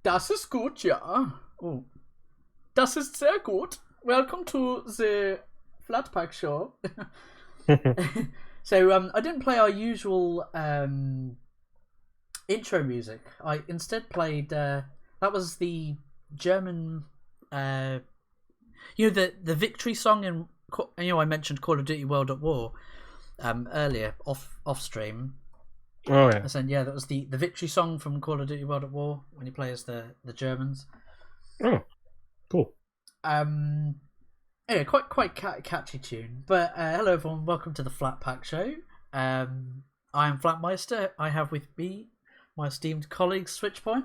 Das ist gut, ja. Oh. Das ist sehr gut. Welcome to the Flatt Pack show. So, I didn't play our usual intro music. I instead played that was the German the victory song in I mentioned Call of Duty World at War earlier off stream. Oh yeah. And that was the victory song from Call of Duty World at War when you play as the Germans. Oh, cool. Yeah, quite catchy tune. But hello everyone, welcome to the Flatt Pack show. I am Flattmeister. I have with me my esteemed colleague Switchpoint.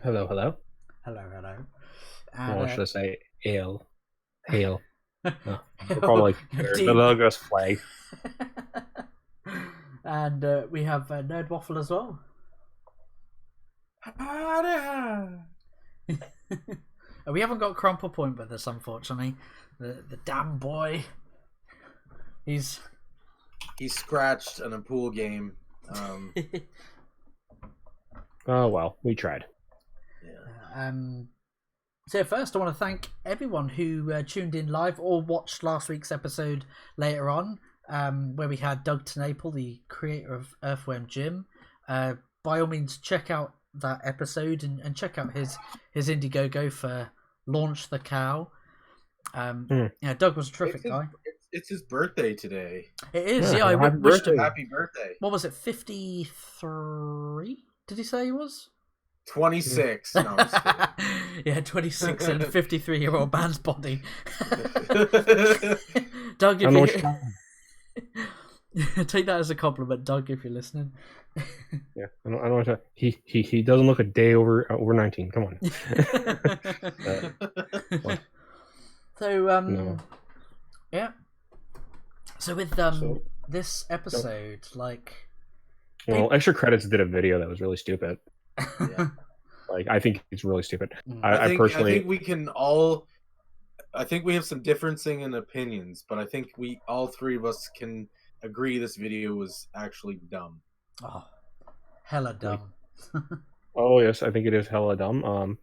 Hello. Hello. Or should I say hail? Hail. Probably the logos flag. And we have Nerd Waffle as well. We haven't got Crumple Point with us, unfortunately. The damn boy. He's scratched in a pool game. Oh well, we tried. Yeah. So first, I want to thank everyone who tuned in live or watched last week's episode later on, where we had Doug Tenaple, the creator of Earthworm Jim. By all means, check out that episode and check out his Indiegogo for Launch the Cow. Yeah, Doug was a terrific guy. It's his birthday today. It is, yeah. I wished him happy birthday. What was it, 53? Did he say he was? 26. No, yeah, 26 and a 53-year-old man's body. Doug, if you take that as a compliment, Doug, if you're listening. Yeah, I don't know. He doesn't look a day over 19. Come on. So no. Yeah. So with this episode, Extra Credits did a video that was really stupid. Yeah. I think it's really stupid. I think we can all. I think we have some differencing in opinions, but I think all three of us can agree this video was actually dumb. Oh, hella dumb. Oh yes, I think it is hella dumb.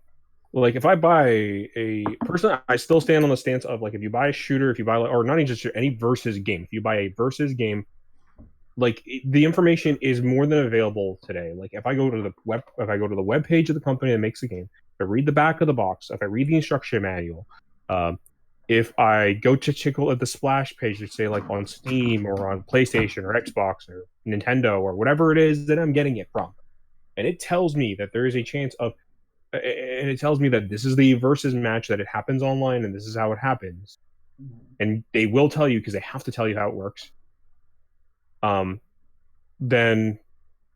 If I buy personally, I still stand on the stance of if you buy a shooter, if you buy or not even just any versus game, if you buy a versus game, the information is more than available today. If I go to the web page of the company that makes the game, if I read the back of the box, if I read the instruction manual, if I go to check out the splash page, say on Steam or on PlayStation or Xbox or Nintendo or whatever it is that I'm getting it from, and it tells me that there is a chance of, and it tells me that this is the versus match, that it happens online and this is how it happens, and they will tell you because they have to tell you how it works. Then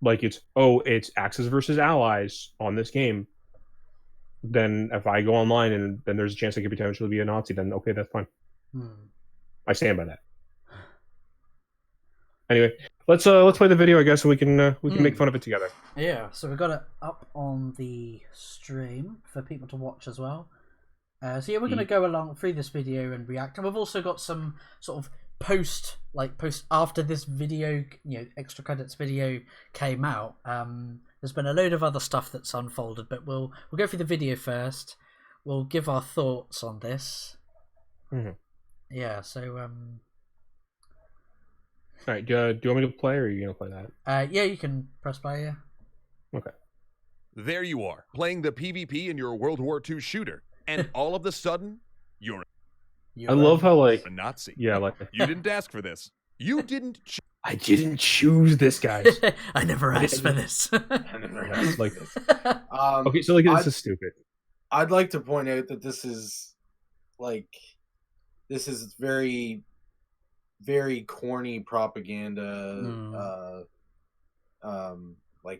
it's Axis versus Allies on this game. Then if I go online and then there's a chance I could potentially be a Nazi, then okay, that's fine. I stand by that. Anyway, let's play the video, I guess, so we can make fun of it together. Yeah, so we got it up on the stream for people to watch as well. So yeah, we're going to go along through this video and react, and we've also got some sort of post after this video, Extra Credits video came out. There's been a load of other stuff that's unfolded, but we'll go through the video first. We'll give our thoughts on this. Mm-hmm. Yeah, so all right, do you want me to play, or are you gonna play that? Yeah, you can press play. Yeah. Okay. There you are, playing the PvP in your World War II shooter, and all of a sudden, you're I love how a Nazi. Yeah, you didn't ask for this. You didn't. I didn't choose this, guys. I never asked for this. I never asked like this. Okay, so this is stupid. I'd like to point out that this is very, very corny propaganda. Why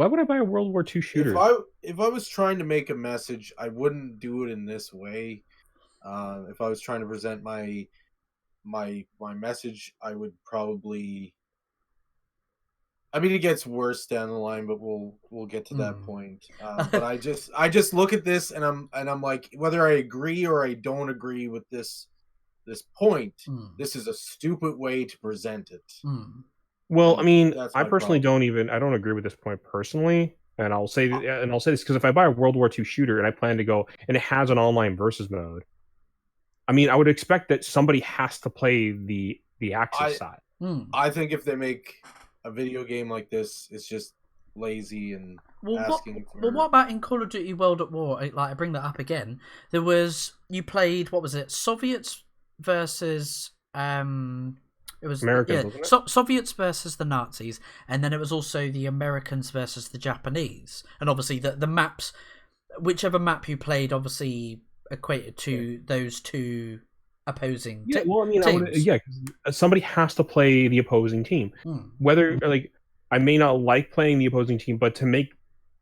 would I buy a World War II shooter? If I was trying to make a message, I wouldn't do it in this way. If I was trying to present my message, I would probably. I mean, it gets worse down the line, but we'll get to that point. But I just look at this and I'm like, whether I agree or I don't agree with this point, this is a stupid way to present it. Well, I mean, I personally don't agree with this point personally. and I'll say this because if I buy a World War II shooter and I plan to go and it has an online versus mode, I mean, I would expect that somebody has to play the Axis side. I think if they make a video game like this, it's just lazy and asking for... Well, what about in Call of Duty World at War? Like, I bring that up again. There was, you played, what was it? Soviets versus it was Americans, wasn't it? Soviets versus the Nazis, and then it was also the Americans versus the Japanese. And obviously the maps, whichever map you played, obviously equated to those two opposing yeah, well, I mean, teams. Somebody has to play the opposing team. Whether like I may not like playing the opposing team, but to make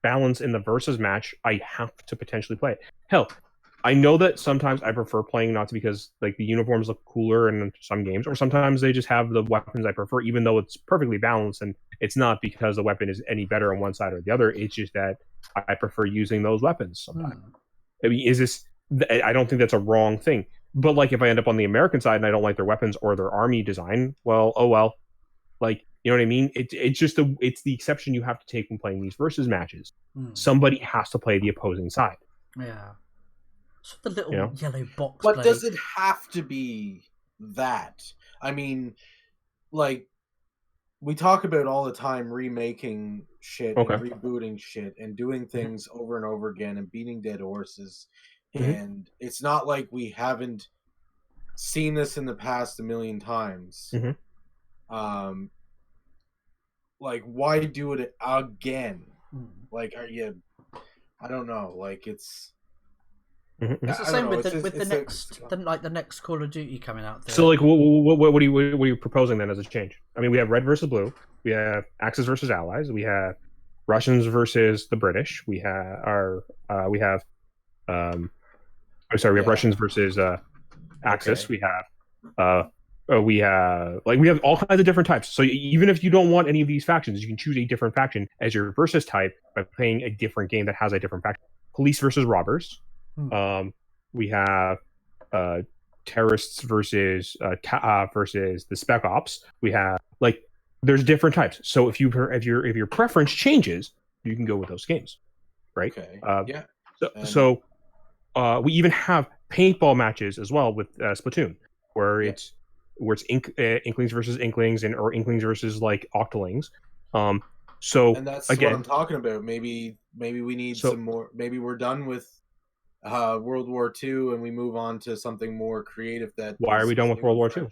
balance in the versus match, I have to potentially play it. Hell, I know that sometimes I prefer playing Nazi because like the uniforms look cooler in some games, or sometimes they just have the weapons I prefer, even though it's perfectly balanced. And it's not because the weapon is any better on one side or the other. It's just that I prefer using those weapons sometimes. I mean, I don't think that's a wrong thing. But like if I end up on the American side and I don't like their weapons or their army design, well, oh well. Like, you know what I mean? It's just it's the exception you have to take when playing these versus matches. Somebody has to play the opposing side. Yeah. So the little yellow box. But does it have to be that? I mean, like, we talk about all the time remaking shit and rebooting shit and doing things over and over again and beating dead horses. And it's not like we haven't seen this in the past a million times. Like, why do it again? Like, are you... I don't know. Like, it's... It's the same with the next Call of Duty coming out there. So, like, what are you proposing then as a change? I mean, we have red versus blue. We have Axis versus Allies. We have Russians versus the British. We have Russians versus Axis. We have we have all kinds of different types. So even if you don't want any of these factions, you can choose a different faction as your versus type by playing a different game that has a different faction. Police versus robbers. We have terrorists versus versus the spec ops. We have there's different types. So if your preference changes, you can go with those games, right? Okay. So we even have paintball matches as well with Splatoon, where it's Inklings versus Inklings or Inklings versus like Octolings. And that's what I'm talking about. Maybe we need some more. Maybe we're done with World War II and we move on to something more creative. Why are we done with World War II?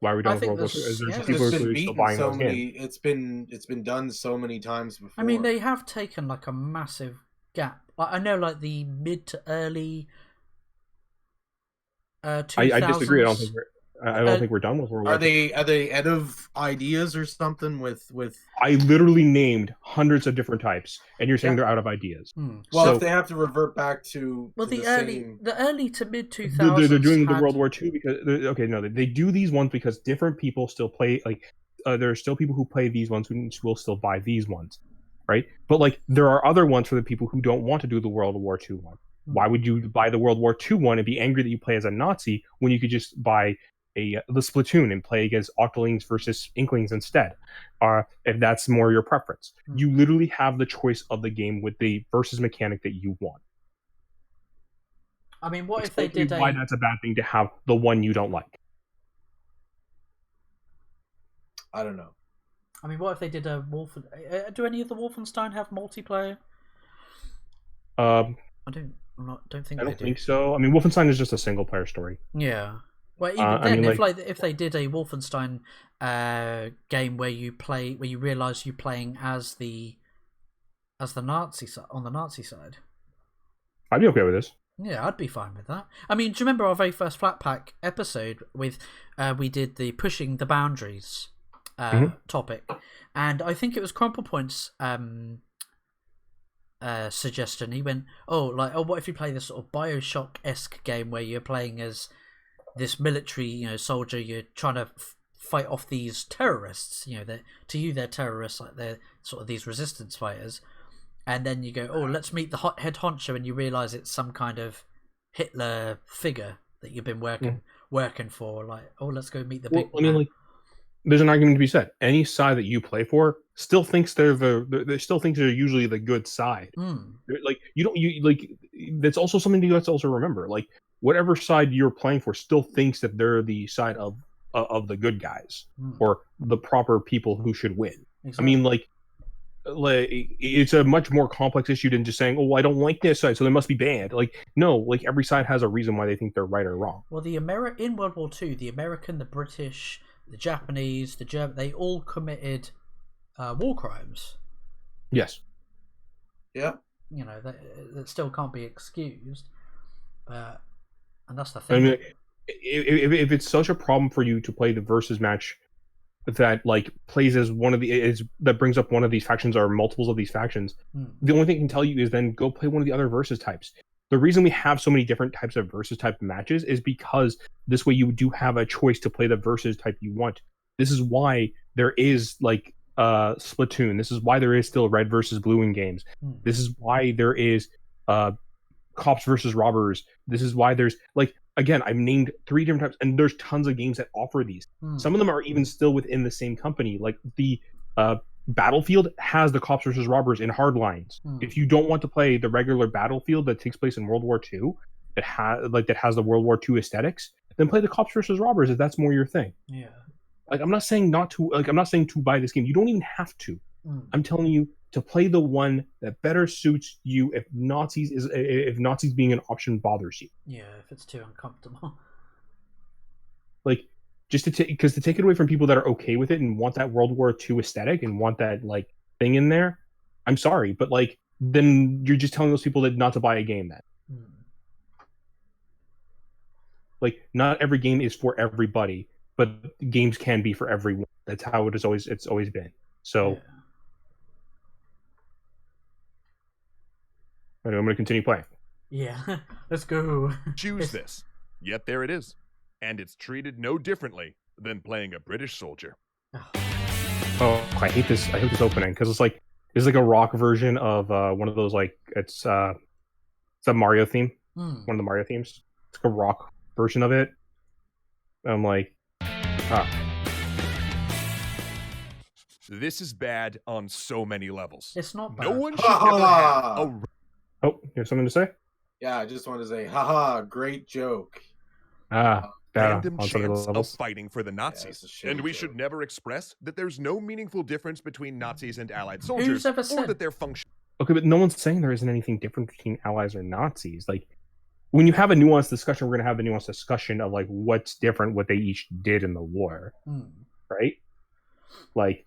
Why are we done with World War II? Is there people who are still buying those games? It's been done so many times before. I mean, they have taken like a massive gap. Like, I know, like the mid to early 2000s. I disagree. I don't think we're done with World War II. Are they out of ideas or something? With I literally named hundreds of different types, and you're saying they're out of ideas. Well, if they have to revert back to the early to mid 2000s, they're doing the World War II because they do these ones because different people still play. Like there are still people who play these ones who will still buy these ones, right? But like there are other ones for the people who don't want to do the World War II one. Why would you buy the World War II one and be angry that you play as a Nazi when you could just buy the Splatoon and play against Octolings versus Inklings instead, if that's more your preference? You literally have the choice of the game with the versus mechanic that you want. I mean, what if they did why that's a bad thing to have the one you don't like? I don't know. I mean, what if they did a do any of the Wolfenstein have multiplayer? I don't think so. I mean, Wolfenstein is just a single player story. Yeah. Well, even then, if they did a Wolfenstein game where you realise you're playing as the Nazi on the Nazi side, I'd be okay with this. Yeah, I'd be fine with that. I mean, do you remember our very first Flatt Pack episode with we did the pushing the boundaries topic, and I think it was Crumple Point's suggestion. He went, what if you play this sort of Bioshock-esque game where you're playing as this military, soldier, you're trying to fight off these terrorists. To you they're terrorists, like they're sort of these resistance fighters. And then you go, let's meet the head honcho, and you realise it's some kind of Hitler figure that you've been working for. Like, let's go meet the big. I mean, there's an argument to be said. Any side that you play for still thinks they still think they're usually the good side. Like that's also something you have to also remember. Like whatever side you're playing for still thinks that they're the side of the good guys or the proper people who should win. Exactly. I mean, like it's a much more complex issue than just saying, "Oh, I don't like this side, so they must be banned." Like, no, like every side has a reason why they think they're right or wrong. Well, in World War II, the American, the British, the Japanese, the German, they all committed war crimes. Yes. Yeah. You know that still can't be excused, and that's the thing. I mean, if it's such a problem for you to play the versus match that like plays as one of that brings up one of these factions or multiples of these factions, the only thing I can tell you is then go play one of the other versus types. The reason we have so many different types of versus type matches is because this way you do have a choice to play the versus type you want. This is why there is like Splatoon. This is why there is still red versus blue in games. This is why there is cops versus robbers. This is why there's like, again, I've named 3 different types, and there's tons of games that offer these. Some of them are even still within the same company. Like the Battlefield has the cops versus robbers in Hardlines. If you don't want to play the regular Battlefield that takes place in World War II, that has the World War II aesthetics, then play the cops versus robbers if that's more your thing. Yeah. Like I'm not saying to buy this game. You don't even have to. I'm telling you to play the one that better suits you if Nazis being an option bothers you. Yeah, if it's too uncomfortable. Like just to take it away from people that are okay with it and want that World War II aesthetic and want that like thing in there. I'm sorry, but like then you're just telling those people that not to buy a game then. Like not every game is for everybody, but games can be for everyone. That's how it's always been. So. Yeah. I'm going to continue playing. Yeah, let's go. Choose this. Yet there it is. And it's treated no differently than playing a British soldier. Oh, I hate this opening because it's like a rock version of one of those like it's a Mario theme. One of the Mario themes. It's like a rock version of it. I'm like, This is bad on so many levels. It's not bad. No one should ever have a... Oh, you have something to say? Yeah, I just wanted to say, haha, great joke. Random chance of fighting for the Nazis. Yeah, and we should never express that there's no meaningful difference between Nazis and Allied soldiers. Who's ever said? Or that they're functional. Okay, but no one's saying there isn't anything different between Allies or Nazis. Like, when you have a nuanced discussion, we're going to have the nuanced discussion of, like, what's different, what they each did in the war. Right? Like,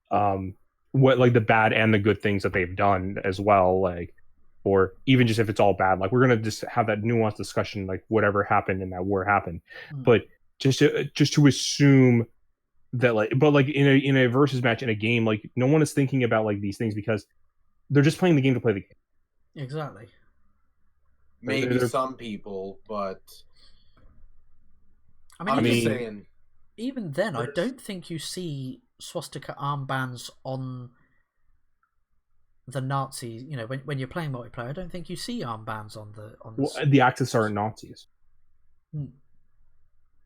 what, like, the bad and the good things that they've done as well, like, or even just if it's all bad, like we're gonna just have that nuanced discussion, like whatever happened in that war happened. But just to assume that in a versus match in a game, like no one is thinking about like these things because they're just playing the game to play the game. Exactly. Maybe some people, but I mean, saying, even then, I don't think you see swastika armbands on the Nazis. You know, when you're playing multiplayer, I don't think you see armbands on the. Well, the Axis aren't Nazis.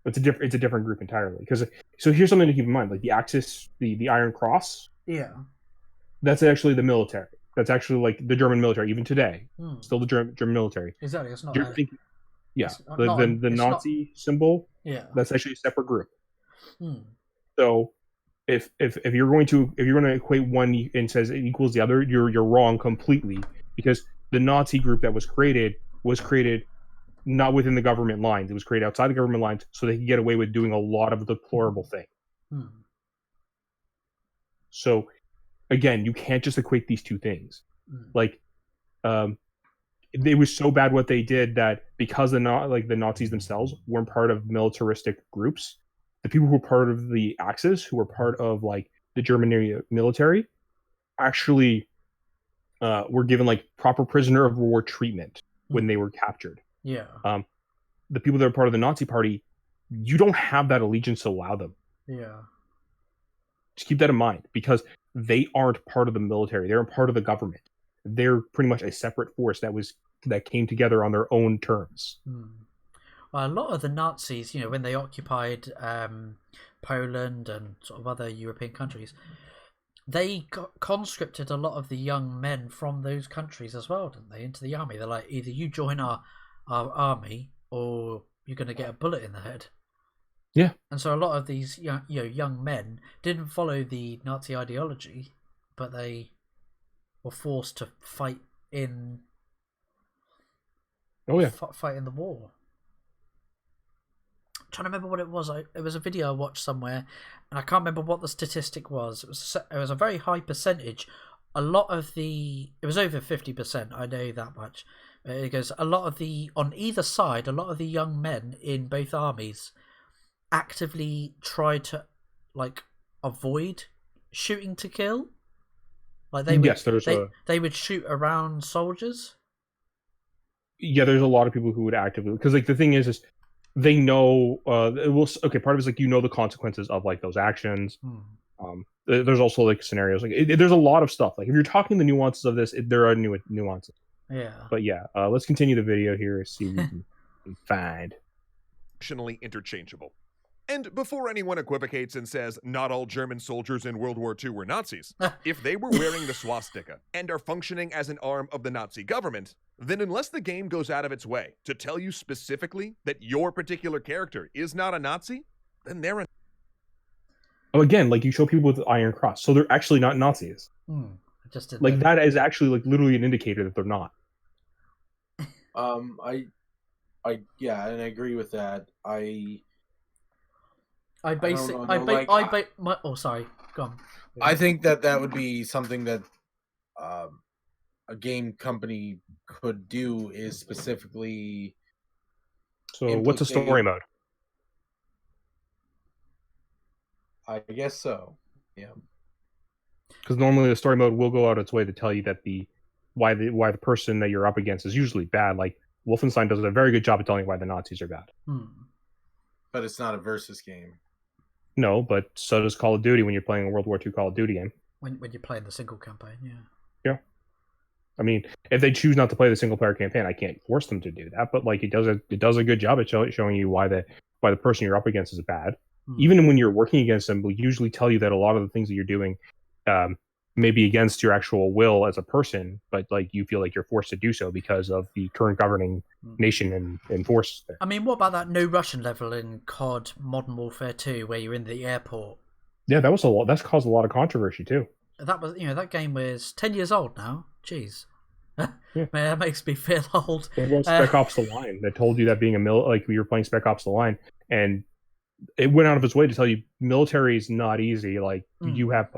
It's a different group entirely. Because so here's something to keep in mind: like the Axis, the Iron Cross. Yeah. That's actually the military. That's actually like the German military, even today. Still the German military. Exactly. It's not. The Nazi symbol. Yeah. That's actually a separate group. So, if you're going to equate one and says it equals the other, you're wrong completely, because the Nazi group that was created not within the government lines. It was created outside the government lines so they could get away with doing a lot of deplorable things. So, again, you can't just equate these two things. Like, it was so bad what they did that because the Nazis themselves weren't part of militaristic groups, the people who were part of the Axis, who were part of like the German military, actually were given like proper prisoner of war treatment when they were captured. Yeah. The people that are part of the Nazi party, you don't have that allegiance to allow them. Yeah. Just keep that in mind, because they aren't part of the military. They're part of the government. They're pretty much a separate force that came together on their own terms. Well, a lot of the Nazis, when they occupied Poland and sort of other European countries, they conscripted a lot of the young men from those countries as well, didn't they, into the army? They're like, either you join our army or you're going to get a bullet in the head. Yeah. And so a lot of these young men didn't follow the Nazi ideology, but they were forced to fight in. Oh yeah. Fight in the war. I'm trying to remember what it was. It was a video I watched somewhere, and I can't remember what the statistic was. It was a very high percentage. It was over 50%. I know that much. It goes on either side. A lot of the young men in both armies actively try to avoid shooting to kill. Like they would shoot around soldiers. Yeah, there's a lot of people who would actively, because the thing is they know part of it is the consequences of those actions. There's also scenarios there's a lot of stuff. If you're talking the nuances of this, there are nuances. Yeah. But yeah, let's continue the video here and see what we can find. Functionally interchangeable. And before anyone equivocates and says not all German soldiers in World War II were Nazis, if they were wearing the swastika and are functioning as an arm of the Nazi government, then unless the game goes out of its way to tell you specifically that your particular character is not a Nazi, then they're a... Oh, again, you show people with the Iron Cross, so they're actually not Nazis. That is actually literally an indicator that they're not. I agree with that. Sorry, go on. I think that would be something that a game company could do, is specifically. So what's a story mode? I guess so. Yeah. Because normally the story mode will go out its way to tell you that why the person that you're up against is usually bad. Wolfenstein does a very good job of telling you why the Nazis are bad. But it's not a versus game. No, but so does Call of Duty when you're playing a World War II Call of Duty game. When you're playing the single campaign, yeah. Yeah. I mean, if they choose not to play the single player campaign, I can't force them to do that. But it does a good job at showing you why the person you're up against is bad. Even when you're working against them, we usually tell you that a lot of the things that you're doing may be against your actual will as a person, but you feel like you're forced to do so because of the current governing nation and force there. I mean, what about that no Russian level in COD Modern Warfare 2 where you're in the airport? Yeah, that was a lot. That's caused a lot of controversy too. That was, that game was 10 years old now. Jeez. Yeah. Man, that makes me feel old. It was Spec Ops: The Line that told you that being we were playing Spec Ops: The Line, and it went out of its way to tell you military is not easy. You have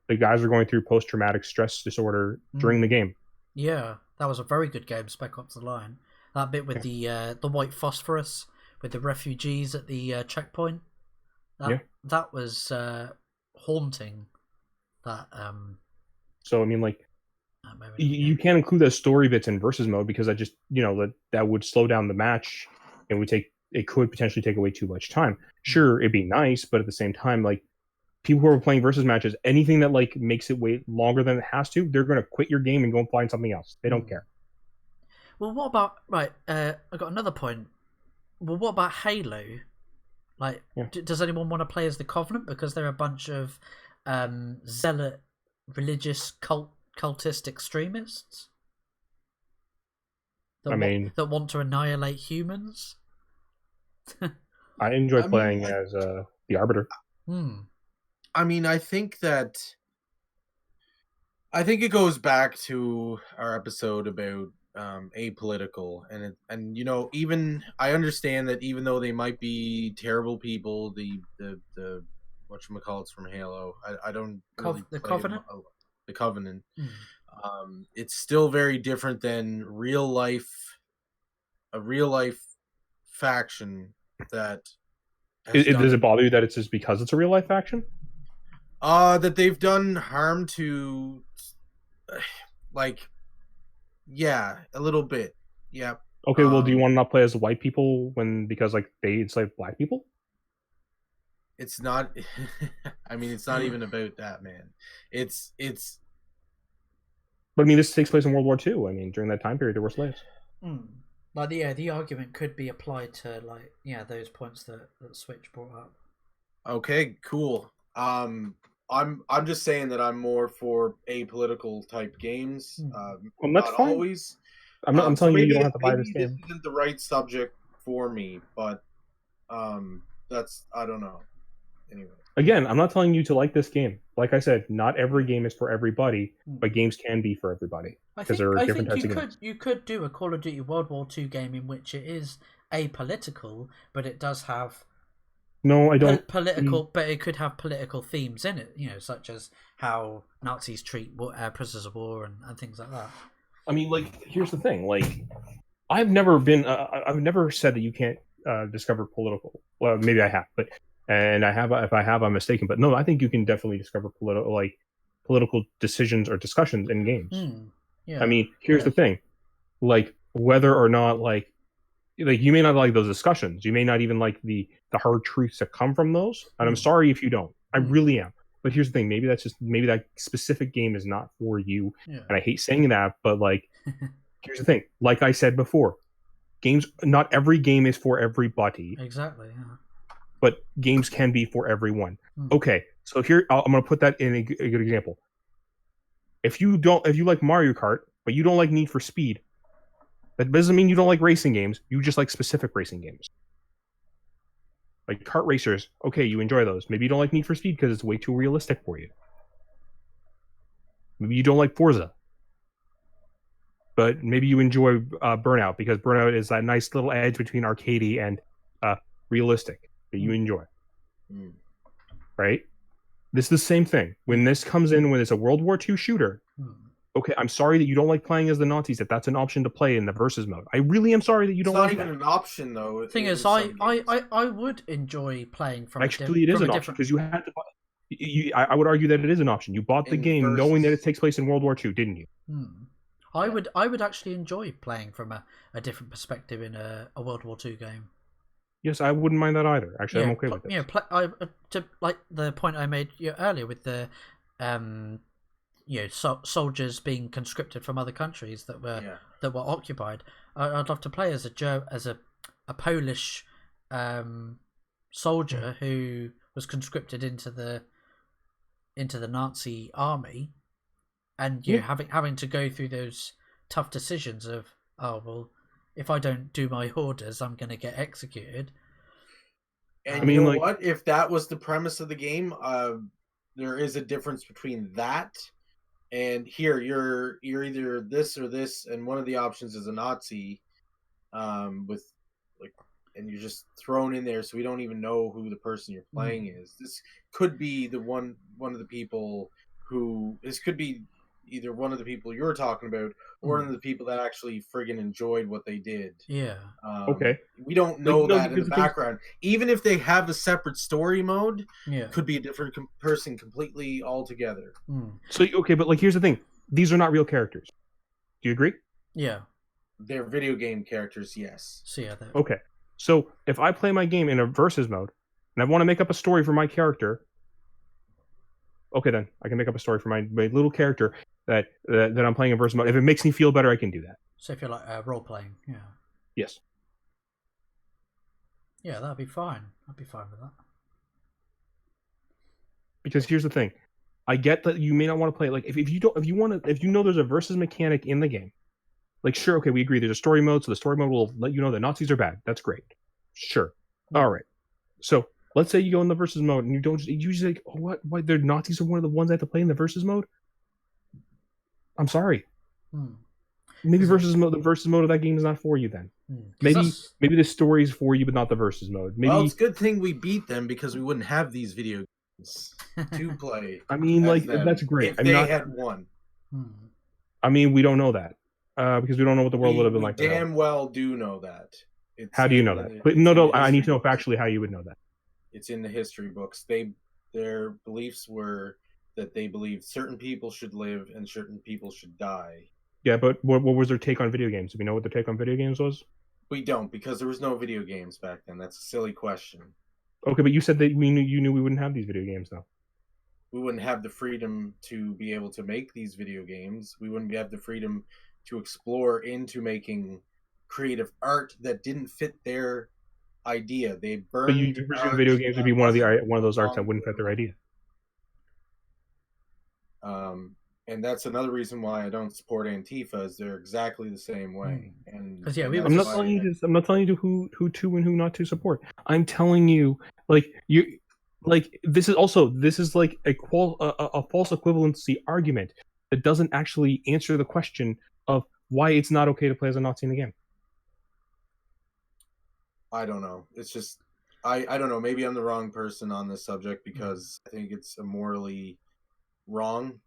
the guys are going through post-traumatic stress disorder during the game. Yeah, that was a very good game, Spec Ops: The Line. That bit with the white phosphorus with the refugees at the checkpoint. That was haunting. That. So I mean, you can't include those story bits in versus mode because that just that would slow down the match and it could potentially take away too much time. Sure, it'd be nice, but at the same time, people who are playing versus matches, anything that makes it wait longer than it has to, they're going to quit your game and go and find something else. They don't care. Well, what about I got another point. Well, what about Halo? Does anyone want to play as the Covenant because they're a bunch of zealot, religious, cultist extremists? That want to annihilate humans. I enjoy playing as the Arbiter. I mean, I think it goes back to our episode about apolitical, and even I understand that even though they might be terrible people, the whatchamacallits from Halo, I don't really the Covenant. The Covenant. It's still very different than a real life faction that. Does it bother you that it's just because it's a real life faction? That they've done harm to, yeah, a little bit. Yeah. Okay, well, do you want to not play as white people because they enslave black people? It's not. I mean, it's not even about that, man. It's. But I mean, this takes place in World War II. I mean, during that time period, there were slaves. Like the argument could be applied to those points that Switch brought up. Okay, cool. I'm just saying that I'm more for apolitical type games. Well, that's not fine. always. I'm So telling you, maybe you don't have to buy this this game. isn't the right subject for me, but that's I don't know. Anyway. Again, I'm not telling you to like this game. Like I said, not every game is for everybody, but games can be for everybody because there are different types of games. You could do a Call of Duty World War II game in which it is apolitical, but it does have No, I don't. political, but it could have political themes in it, such as how Nazis treat prisoners of war and things like that. I mean, like, here's the thing. Like, I've never said that you can't discover political. Well, maybe I have, but and I have. If I have, I'm mistaken. But no, I think you can definitely discover political decisions or discussions in games. Yeah. I mean, here's the thing. Like, whether or not like you may not like those discussions, you may not even like the hard truths that come from those, and I'm sorry if you don't. I really am. But here's the thing: maybe that specific game is not for you, and I hate saying that, but like, here's the thing: like I said before, not every game is for everybody. Exactly. Yeah. But games can be for everyone. Okay, so here I'm going to put that in a good example. If you like Mario Kart, but you don't like Need for Speed, that doesn't mean you don't like racing games. You just like specific racing games. Like kart racers, okay, you enjoy those. Maybe you don't like Need for Speed because it's way too realistic for you. Maybe you don't like Forza. But maybe you enjoy Burnout because Burnout is that nice little edge between arcadey and realistic that you enjoy. Right? This is the same thing. When this comes in, when it's a World War II shooter, okay, I'm sorry that you don't like playing as the Nazis, if that's an option to play in the versus mode. I really am sorry that you don't like that. It's not even an option, though. The thing is, I would enjoy playing from Actually, it is an option because you had to buy... I would argue that it is an option. You bought the game knowing that it takes place in World War II, didn't you? I would actually enjoy playing from a different perspective in a World War II game. Yes, I wouldn't mind that either. Actually, I'm okay with it. To like the point I made earlier with the soldiers being conscripted from other countries that were occupied. I'd love to play as a Polish soldier who was conscripted into the Nazi army, and having to go through those tough decisions of, if I don't do my orders, I'm going to get executed. And you know what? If that was the premise of the game, there is a difference between that and here you're either this or this, and one of the options is a Nazi, with and you're just thrown in there, so we don't even know who the person you're playing is. This could be one of the people who. This could be either one of the people you're talking about, or one of the people that actually friggin' enjoyed what they did. Yeah. Okay. We don't know that in the background. Even if they have a separate story mode, could be a different person completely altogether. So, okay, but here's the thing. These are not real characters. Do you agree? Yeah. They're video game characters, yes. So, yeah. Okay. So, if I play my game in a versus mode, and I want to make up a story for my character, okay, then I can make up a story for my little character that I'm playing in versus mode. If it makes me feel better, I can do that. So if you're like role playing, yeah. Yes. Yeah, that'd be fine. I'd be fine with that. Because here's the thing, I get that you may not want to play if you know there's a versus mechanic in the game. Sure, okay, we agree. There's a story mode, so the story mode will let you know that Nazis are bad. That's great. Sure. All right. So let's say you go in the versus mode and you just like, what? Why the Nazis are one of the ones I have to play in the versus mode? I'm sorry. Maybe the versus mode of that game is not for you then. Maybe the story is for you, but not the versus mode. Maybe it's a good thing we beat them because we wouldn't have these video games to play. I mean, that's great. If they had won. I mean, we don't know that because we don't know what the world would have been like. We damn well do know that. How do you know that? But no, I need to know factually how you would know that. It's in the history books. Their beliefs were that they believed certain people should live and certain people should die. Yeah, but what was their take on video games? Do we know what their take on video games was? We don't, because there was no video games back then. That's a silly question. Okay, but you said that you knew we wouldn't have these video games, though. We wouldn't have the freedom to be able to make these video games. We wouldn't have the freedom to explore into making creative art that didn't fit their idea. They burned. But you presume video games would be one of those arts that wouldn't fit their idea. And that's another reason why I don't support Antifa, is they're exactly the same way. And I'm not telling you who to and who not to support. I'm telling you, like this is like a false equivalency argument that doesn't actually answer the question of why it's not okay to play as a Nazi in the game. I don't know. It's just I don't know. Maybe I'm the wrong person on this subject, because I think it's morally wrong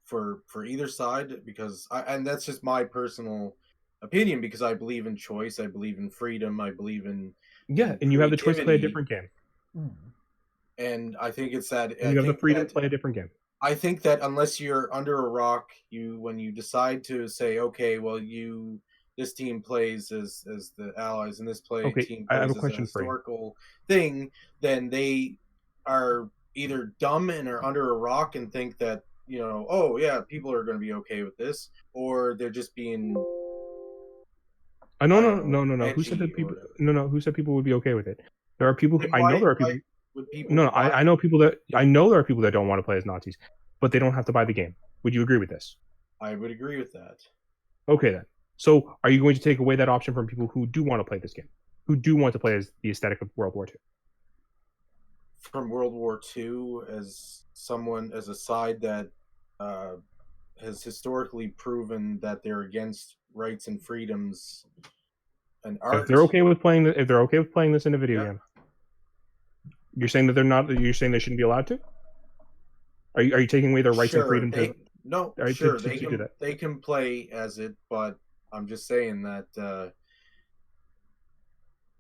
for either side, because and that's just my personal opinion, because I believe in choice, I believe in freedom, I believe in and you have the choice to play a different game. And I think it's that you have the freedom to play a different game. I think that unless you're under a rock, when you decide to say, okay, well, this team plays as the Allies and this team plays I have a as question a historical thing, then they are either dumb and are under a rock and think that, oh yeah, people are going to be okay with this, or they're just being. No. Who said that people? No. Who said people would be okay with it? There are people. I know there are people. I know people that there are people that don't want to play as Nazis, but they don't have to buy the game. Would you agree with this? I would agree with that. Okay then. So, are you going to take away that option from people who do want to play this game, who do want to play as the aesthetic of World War II? From World War II, as a side that has historically proven that they're against rights and freedoms and art. If they're okay with playing this in a video game, you're saying that they're not. You're saying they shouldn't be allowed to. Are you taking away their rights and freedom to? No, sure, they can play as it, but I'm just saying that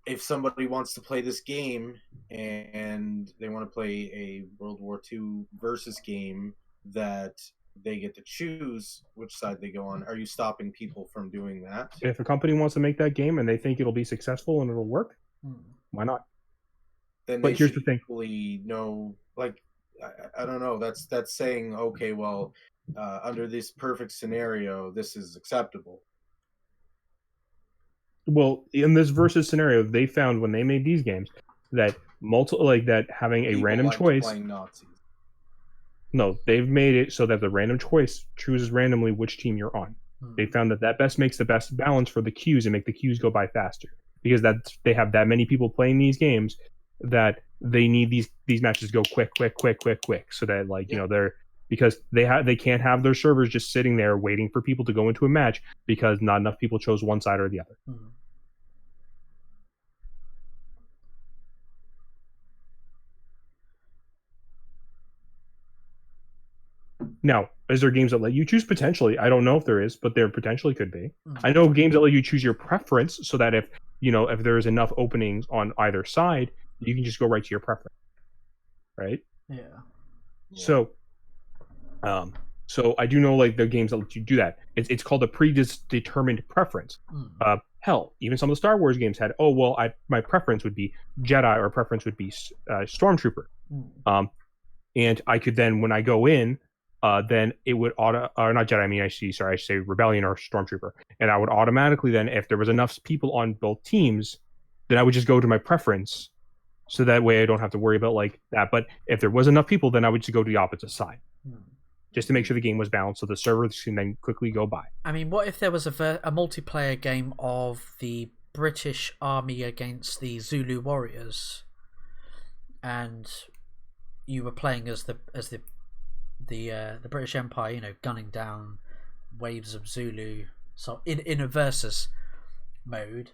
if somebody wants to play this game and they want to play a World War II versus game, that they get to choose which side they go on. Are you stopping people from doing that? If a company wants to make that game and they think it'll be successful and it'll work, why not? Then but here's the thing. I don't know. That's saying, okay, well, under this perfect scenario, this is acceptable. Well, in this versus scenario, they found when they made these games that that having a random choice. Playing Nazis. No, they've made it so that the random choice chooses randomly which team you're on. They found that best makes the best balance for the queues and make the queues go by faster, because they have that many people playing these games that they need these matches to go quick, so that they're, because they can't have their servers just sitting there waiting for people to go into a match because not enough people chose one side or the other. Now, is there games that let you choose? Potentially. I don't know if there is, but there potentially could be. I know games that let you choose your preference, so that if there's enough openings on either side, you can just go right to your preference. Right? Yeah. So I do know the games that let you do that. It's called a predetermined preference. Hell, even some of the Star Wars games had, my preference would be Jedi, or preference would be Stormtrooper. And I could then, when I go in, then it would not Jedi. I should say Rebellion or Stormtrooper, and I would automatically then, if there was enough people on both teams, then I would just go to my preference, so that way I don't have to worry about that. But if there was enough people, then I would just go to the opposite side, just to make sure the game was balanced, so the servers can then quickly go by. I mean, what if there was a multiplayer game of the British Army against the Zulu warriors, and you were playing as the British Empire, gunning down waves of Zulu, so in a versus mode.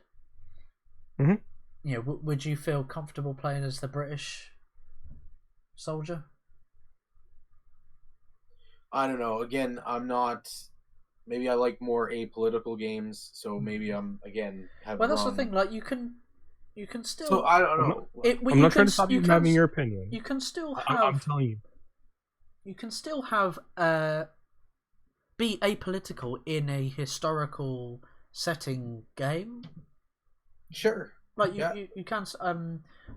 Would you feel comfortable playing as the British soldier? I don't know. Again, I'm not. Maybe I like more apolitical games, so maybe I'm Well, that's the thing. You can still. So I don't know. I'm not trying to stop you from having your opinion. You can still have. I'm telling you. You can still have be apolitical in a historical setting game. Sure. You can.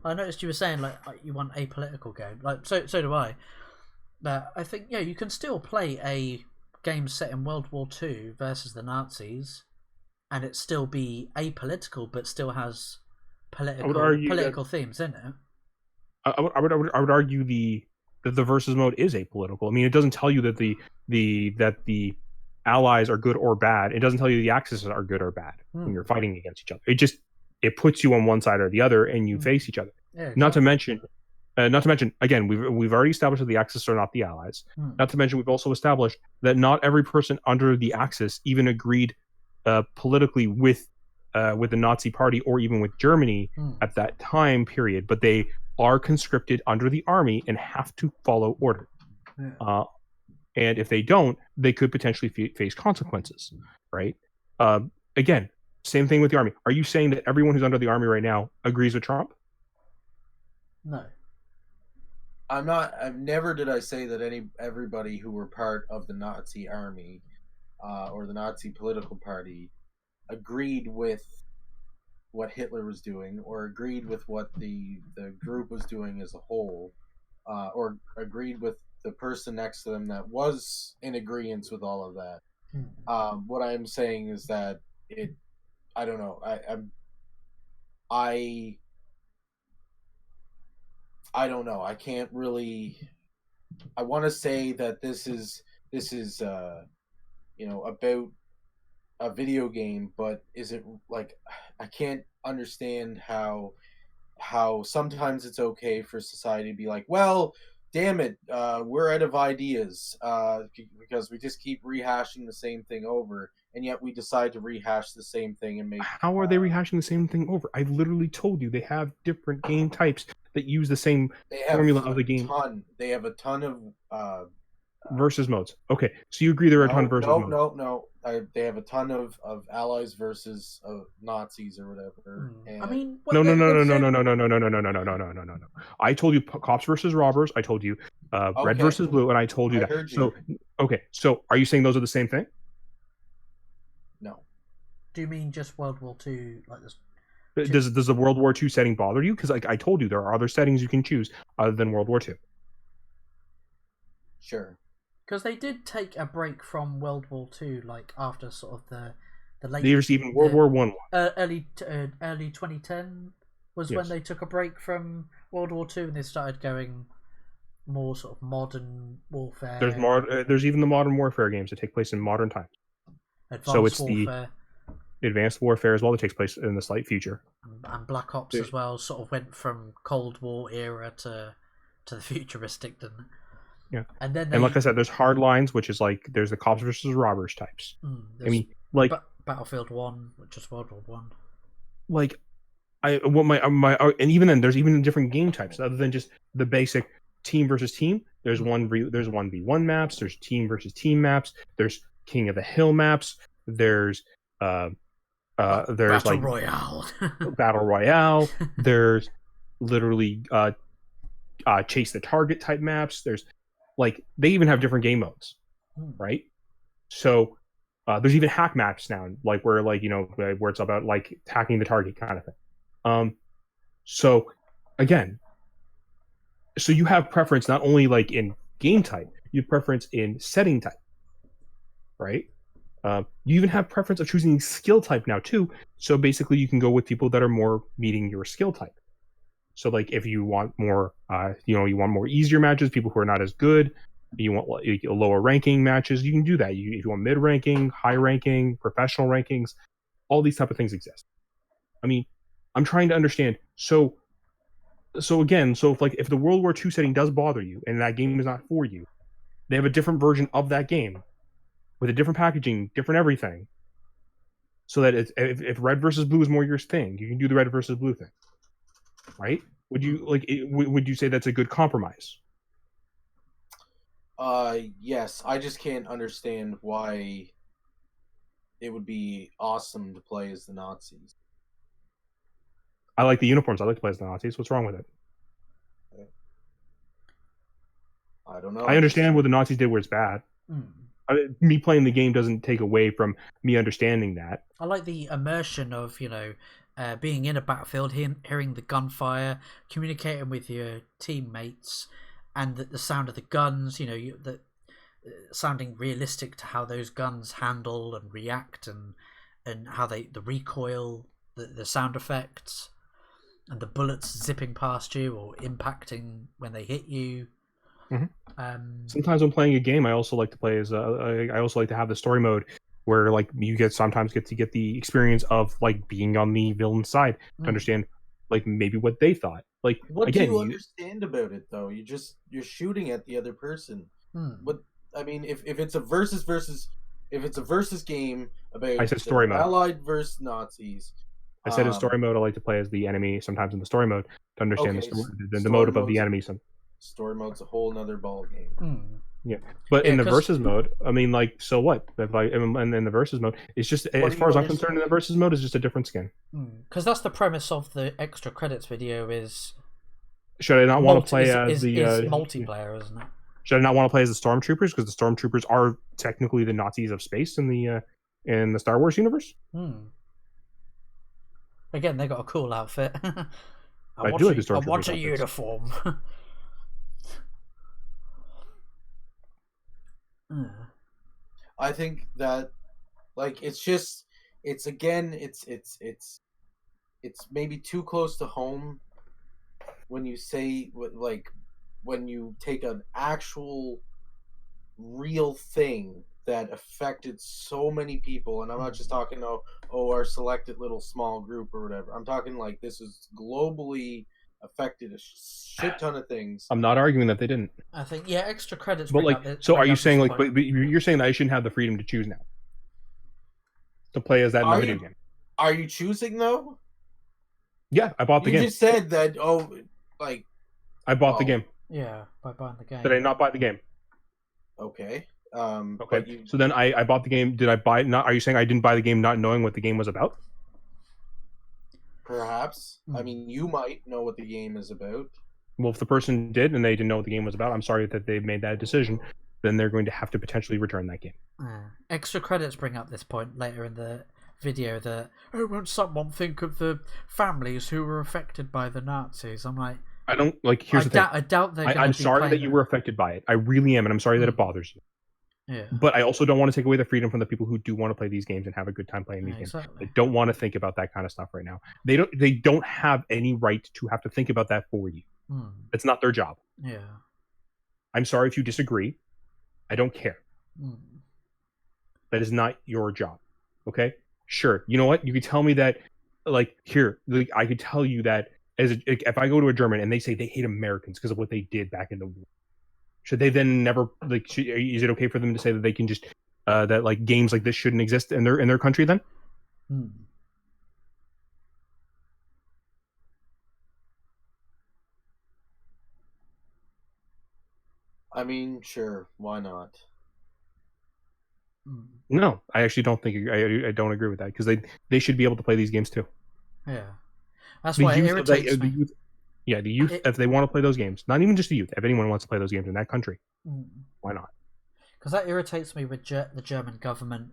I noticed you were saying you want a political game. So do I. But I think you can still play a game set in World War II versus the Nazis, and it still be apolitical, but still has political themes in it. I would argue that the versus mode is apolitical. I mean, it doesn't tell you that the allies are good or bad. It doesn't tell you the Axis are good or bad when you're fighting against each other. It puts you on one side or the other, and you face each other. Yeah, exactly. Not to mention, again, we've already established that the Axis are not the allies. Not to mention, we've also established that not every person under the Axis even agreed politically with the Nazi Party or even with Germany at that time period, but they are conscripted under the army and have to follow order. Yeah. And if they don't, they could potentially face consequences, right? Again, same thing with the army. Are you saying that everyone who's under the army right now agrees with Trump? No. I'm not. Never did I say that everybody who were part of the Nazi army or the Nazi political party agreed with what Hitler was doing, or agreed with what the group was doing as a whole, or agreed with the person next to them that was in agreement with all of that. What I'm saying is that I don't know. I don't know. I can't really. I want to say that this is about a video game, but is it like, I can't understand how sometimes it's okay for society to be like, well, damn it, we're out of ideas because we just keep rehashing the same thing over, and yet we decide to rehash the same thing and make. How are they rehashing the same thing over? I literally told you they have different game types that use the same formula of the game. They have a ton of versus modes. Okay, so you agree there are a ton of versus modes? No. They have a ton of allies versus Nazis or whatever. I mean, no. I told you cops versus robbers. I told you red versus blue, and I told you that. Heard you. So are you saying those are the same thing? No. Do you mean just World War II like this? Does the World War II setting bother you? Because I told you there are other settings you can choose other than World War II. Sure. Because they did take a break from World War II, like after sort of the late. They received World War One. Early 2010 was when they took a break from World War II, and they started going more sort of modern warfare. There's even the modern warfare games that take place in modern times. Advanced warfare. The advanced warfare as well that takes place in the slight future. And Black Ops as well sort of went from Cold War era to the futuristic, didn't it? Yeah, and like I said, there's hard lines, which is like there's the cops versus robbers types. I mean, like Battlefield 1, which is World War 1. Like, and even then, there's even different game types other than just the basic team versus team. There's 1v1 maps. There's team versus team maps. There's King of the Hill maps. There's Battle Royale. Battle Royale. There's literally chase the target type maps. There's like they even have different game modes, right? So there's even hack maps now, like where where it's about like hacking the target kind of thing. So again, so you have preference not only like in game type, you have preference in setting type, right? You even have preference of choosing skill type now too. So basically, you can go with people that are more meeting your skill type. So like if you want more, you want more easier matches, people who are not as good, you want lower ranking matches, you can do that. If you want mid ranking, high ranking, professional rankings, all these type of things exist. I mean, I'm trying to understand. So if the World War II setting does bother you and that game is not for you, they have a different version of that game with a different packaging, different everything. So that if red versus blue is more your thing, you can do the red versus blue thing. Right? Would you say that's a good compromise? Yes. I just can't understand why it would be awesome to play as the Nazis. I like the uniforms. I like to play as the Nazis. What's wrong with it? I don't know. I understand what the Nazis did where it's bad. Me playing the game doesn't take away from me understanding that. I like the immersion of being in a battlefield, hearing the gunfire, communicating with your teammates, and the sound of the guns. sounding realistic to how those guns handle and react, and how the recoil, the sound effects, and the bullets zipping past you or impacting when they hit you. Sometimes when playing a game, I also like to play as I also like to have the story mode where like you sometimes get the experience of like being on the villain side to understand like maybe what they thought. Like what again, do you understand about it though? You're shooting at the other person. But I mean, if it's a versus game about I said story mode. Allied versus Nazis. I said in story mode, I like to play as the enemy sometimes in the story mode to understand the motive of the enemy. Story mode's a whole nother ball game. Yeah, but in the versus mode, I mean, like, so what? If and in the versus mode, it's just as far as I'm concerned, in the versus mode is just a different skin. Because that's the premise of the extra credits video. Is should I not want to play as the multiplayer, isn't it? Should I not want to play as the stormtroopers because the stormtroopers are technically the Nazis of space in the Star Wars universe? Again, they got a cool outfit. I do like the stormtroopers. I want a uniform. I think that, like, it's maybe too close to home when you say, like, when you take an actual real thing that affected so many people, and I'm not just talking our selected little small group or whatever. I'm talking like this is globally affected a shit ton of things. I'm not arguing that they didn't. I think extra credits. But like, so are you saying like, but you're saying that I shouldn't have the freedom to choose now to play as that in the video game? Are you choosing though? Yeah, I bought the game. You just said that. I bought the game. Yeah, by buying the game. Did I not buy the game? Okay. Okay. So then I bought the game. Did I buy it? Not? Are you saying I didn't buy the game not knowing what the game was about? Perhaps. I mean, you might know what the game is about. Well, if the person did and they didn't know what the game was about, I'm sorry that they made that decision. Then they're going to have to potentially return that game. Extra credits bring up this point later in the video that, won't someone think of the families who were affected by the Nazis? I'm like, I don't like. Here's the thing. I doubt they're. I'm sorry that you were affected by it. I really am, and I'm sorry that it bothers you. Yeah. But I also don't want to take away the freedom from the people who do want to play these games and have a good time playing these games. They don't want to think about that kind of stuff right now. They don't have any right to have to think about that for you. It's not their job. Yeah. I'm sorry if you disagree. I don't care. That is not your job. Okay? Sure. You know what? You could tell me that, like, here, like, I could tell you that if I go to a German and they say they hate Americans because of what they did back in the war, should they then never, like, is it okay for them to say that they can just that like games like this shouldn't exist in their country then? I mean, sure, why not? No, I actually don't think I don't agree with that because they should be able to play these games too. Yeah, that's why it irritates me. The youth, if they want to play those games, not even just the youth, if anyone wants to play those games in that country, why not? Because that irritates me with the German government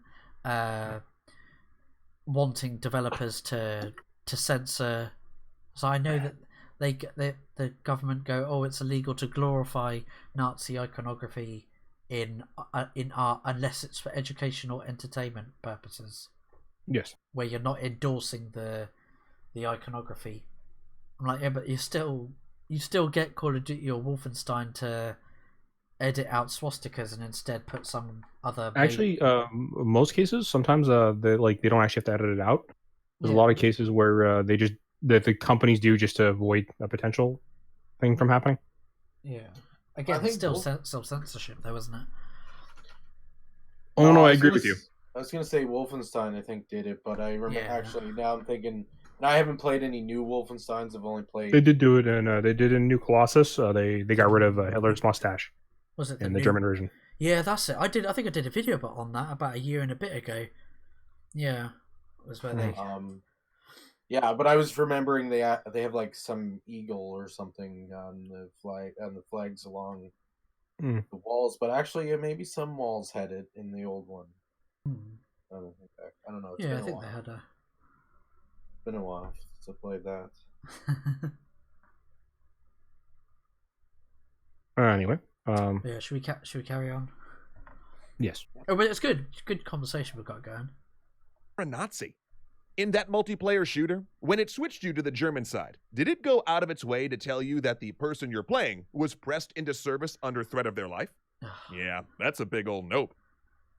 wanting developers to censor. So I know that the government go, it's illegal to glorify Nazi iconography in art unless it's for educational entertainment purposes. Yes, where you're not endorsing the iconography. I'm like, yeah, but you still get Call of Duty or Wolfenstein to edit out swastikas and instead put some other. Actually, most cases, sometimes they don't actually have to edit it out. There's a lot of cases where the companies do just to avoid a potential thing from happening. Yeah, again, it's still self-censorship, though, isn't it? Oh no, I agree with you. I was gonna say Wolfenstein, I think, did it, but I remember actually now I'm thinking. And I haven't played any new Wolfensteins. I've only played. They did do it, and they did in New Colossus. They got rid of Hitler's mustache. Was it in the German version? Yeah, that's it. I think I did a video on that about a year and a bit ago. Yeah, it was where they. Yeah, but I was remembering they have like some eagle or something on the flags along the walls, but actually maybe some walls had it in the old one. I don't know. I think they had a. Been a while since I played that. Anyway, should we carry on? Yes. Oh, but it's good. It's good conversation we've got going. A Nazi. In that multiplayer shooter, when it switched you to the German side, did it go out of its way to tell you that the person you're playing was pressed into service under threat of their life? Yeah, that's a big old nope.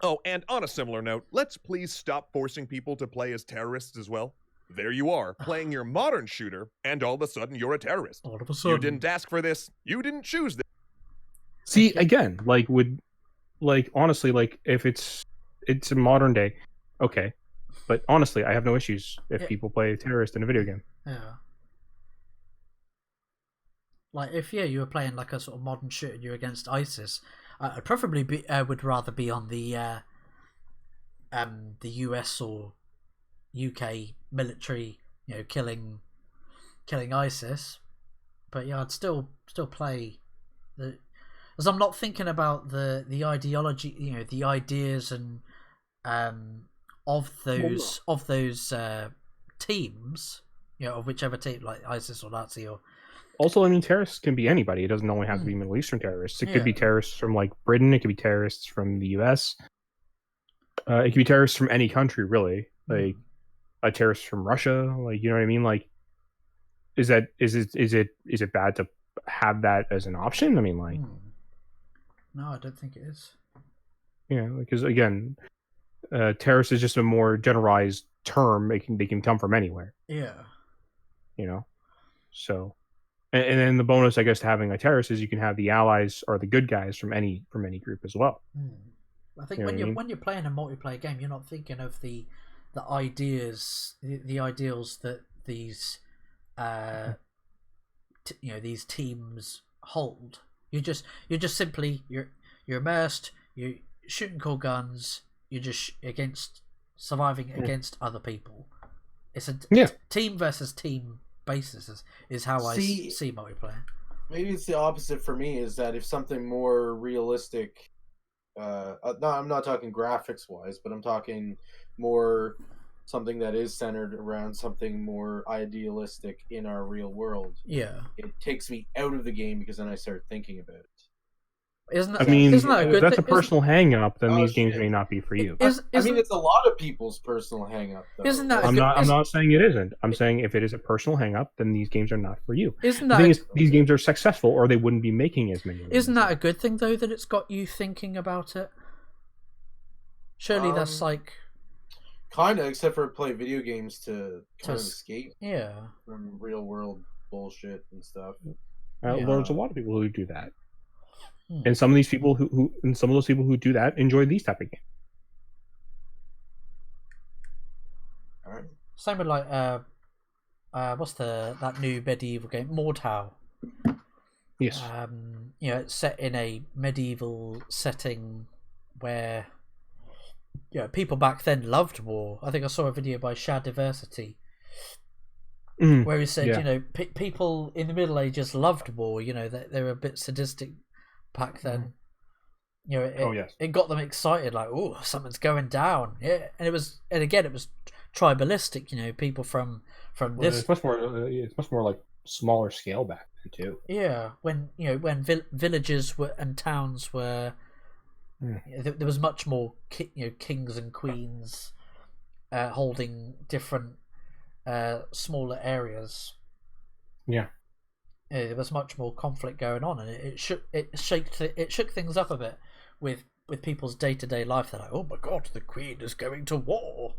Oh, and on a similar note, let's please stop forcing people to play as terrorists as well. There you are, playing your modern shooter, and all of a sudden you're a terrorist. All of a sudden. You didn't ask for this. You didn't choose this. See, again, honestly, if it's a modern day, okay. But honestly, I have no issues if people play terrorist in a video game. Yeah. Like, if you were playing like a sort of modern shooter and you're against ISIS, I'd probably would rather be on the US or UK military, killing ISIS. But yeah, I'd still play as I'm not thinking about the ideology, the ideas and of those teams, of whichever team, like ISIS or Nazi or. Also, I mean, terrorists can be anybody. It doesn't only have to be Middle Eastern terrorists. It could be terrorists from like Britain. It could be terrorists from the US. It could be terrorists from any country, really. Like a terrorist from Russia. Like, you know what I mean? Like, is it bad to have that as an option? I mean, like, no, I don't think it is. Yeah, because again, terrorist is just a more generalized term. They can come from anywhere. Yeah. So. And then the bonus, I guess, to having a terrorist is you can have the allies or the good guys from any group as well. I think when you're playing a multiplayer game, you're not thinking of the ideas, the ideals that these these teams hold. You're just simply you're immersed. You're shooting cool guns. You're just surviving against other people. It's a team versus team basis is how I see multiplayer. Maybe it's the opposite for me, is that if something more realistic, no, I'm not talking graphics wise, but I'm talking more something that is centered around something more idealistic in our real world. Yeah. It takes me out of the game because then I start thinking about it. Isn't that a good that's a personal hang-up, then these games may not be for you. I mean, it's a lot of people's personal hang-up, though. Isn't that I'm not saying it isn't. I'm saying if it is a personal hang-up, then these games are not for you. Isn't the thing is, these games are successful, or they wouldn't be making as many. Isn't that a good thing, though, that it's got you thinking about it? Surely that's like... Kind of, except for play video games to kind of escape from real-world bullshit and stuff. There's a lot of people who do that. And some of these people some of those people who do that enjoy these type of games. All right. Same with like what's that new medieval game, Mordhau? Yes. It's set in a medieval setting where people back then loved war. I think I saw a video by Shad Diversity where he said, people in the Middle Ages loved war. They were a bit sadistic back then. It got them excited, like, oh, something's going down. Yeah, and it was tribalistic. People from this. It's much more like smaller scale back then too. Yeah, when villages and towns were, there was much more kings and queens holding different smaller areas. Yeah. There was much more conflict going on, and it shook things up a bit with people's day-to-day life. They're like, oh my god, the queen is going to war.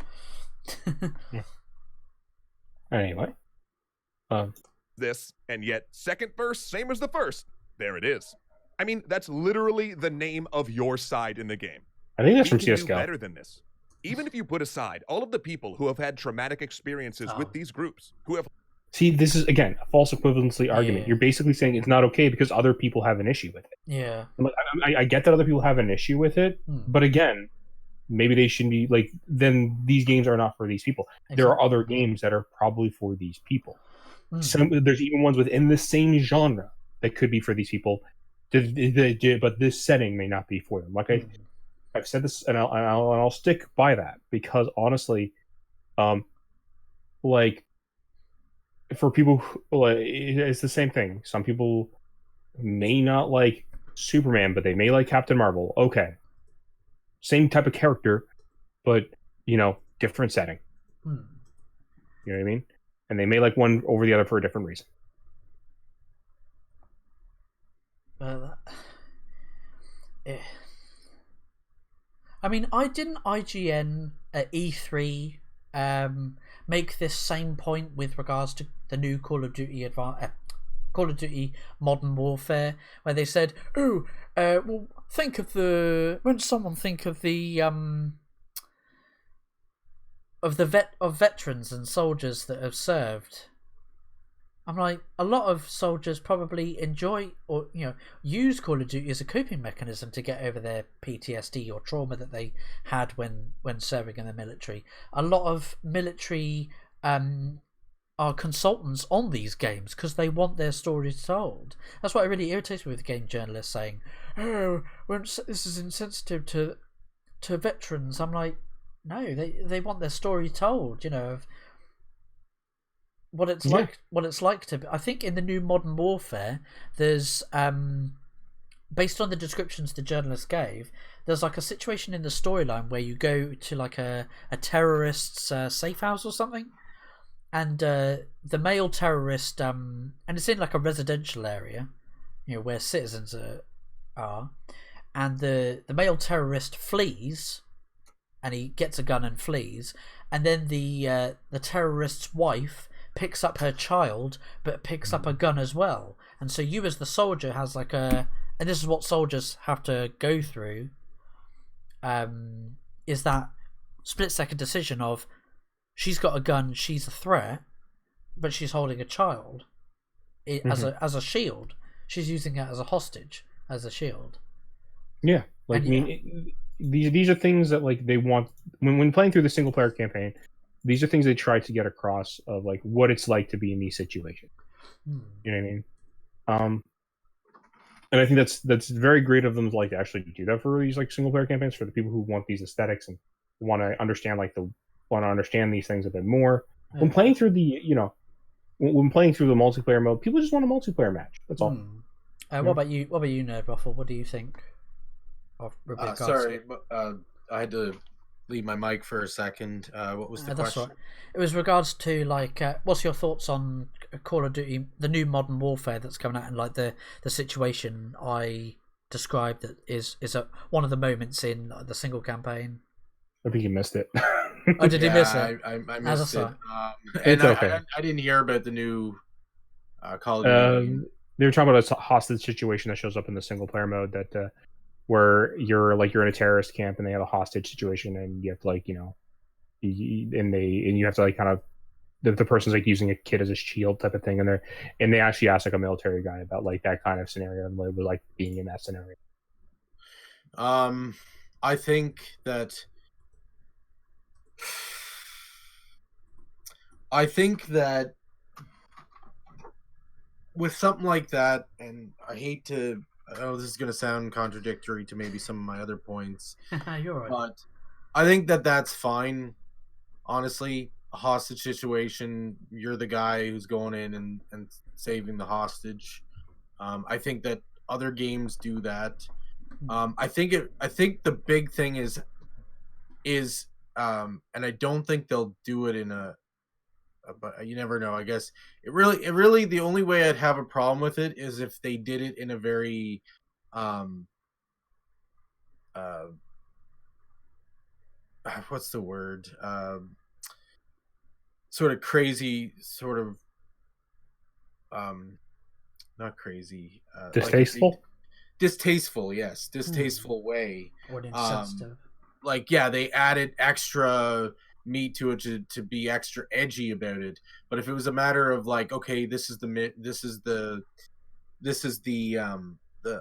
Anyway, this, and yet second verse same as the first. There it is. I mean, that's literally the name of your side in the game. I think that's from CS:GO. CS:GO. Better than this. Even if you put aside all of the people who have had traumatic experiences with these groups, who have... See, this is, again, a false equivalency argument. You're basically saying it's not okay because other people have an issue with it. Yeah. I get that other people have an issue with it, but again, maybe they shouldn't be, like, then these games are not for these people. Exactly. There are other games that are probably for these people. There's even ones within the same genre that could be for these people, but this setting may not be for them. Like I've said this, and I'll stick by that, because honestly, like, for people, it's the same thing. Some people may not like Superman, but they may like Captain Marvel. Okay, same type of character, but different setting. Hmm. You know what I mean? And they may like one over the other for a different reason. I mean, I didn't IGN at E3 make this same point with regards to the new Call of Duty Call of Duty Modern Warfare, where they said, "Oh, well, think of when someone think of the veterans and soldiers that have served." I'm like, a lot of soldiers probably enjoy or use Call of Duty as a coping mechanism to get over their PTSD or trauma that they had when serving in the military. A lot of military are consultants on these games because they want their stories told. That's what really irritates me with game journalists saying, "Oh, this is insensitive to veterans." I'm like, no, they want their story told. Of what it's like to. I think in the new Modern Warfare, there's based on the descriptions the journalist gave, there's like a situation in the storyline where you go to like a terrorist's safe house or something, and the male terrorist and it's in like a residential area, where citizens are, and the male terrorist flees, and he gets a gun and flees, and then the terrorist's wife picks up her child but picks up a gun as well, and so you as the soldier has like and this is what soldiers have to go through, is that split-second decision of she's got a gun, she's a threat, but she's holding a child as a shield. She's using it as a hostage, as a shield. Yeah, like these are things that like they want when playing through the single player campaign. These are things they try to get across of like what it's like to be in these situations. You know what I mean? And I think that's very great of them to like actually do that for these like single player campaigns, for the people who want these aesthetics and want to understand these things a bit more. When playing through the when playing through the multiplayer mode, people just want a multiplayer match. That's all. What about you? What about you, Nerd Ruffle? What do you think? Sorry, I had to leave my mic for a second. What was the question? Right. It was regards to like, what's your thoughts on Call of Duty, the new Modern Warfare that's coming out, and like the situation I described that is one of the moments in the single campaign. I think you missed it. Oh, did you miss it? I missed it. It's okay. I didn't hear about the new Call of Duty. They were talking about a hostage situation that shows up in the single player mode that where you're in a terrorist camp and they have a hostage situation and you have to like and you have to like kind of the person's like using a kid as a shield type of thing, and they actually asked like a military guy about like that kind of scenario and what it was like being in that scenario. I think that with something like that, and I hate to, I know this is going to sound contradictory to maybe some of my other points. You're right. But I think that's fine. Honestly, a hostage situation, you're the guy who's going in and saving the hostage. I think that other games do that. I think the big thing is and I don't think they'll do it in but you never know. I guess it really the only way I'd have a problem with it is if they did it in a very what's the word, sort of crazy, sort of not crazy, distasteful, distasteful, yes, distasteful way, or insensitive. Like, yeah, they added extra meat to it to be extra edgy about it. But if it was a matter of like, okay, this is the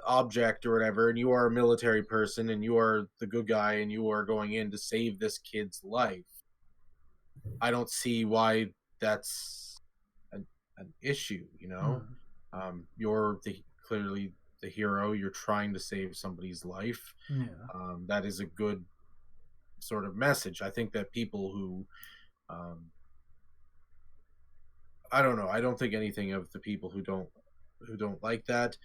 object or whatever, and you are a military person and you are the good guy and you are going in to save this kid's life, I don't see why that's an issue. You're clearly the hero. You're trying to save somebody's life. That is a good sort of message. I think that people who I don't know, I don't think anything of the people who don't like that.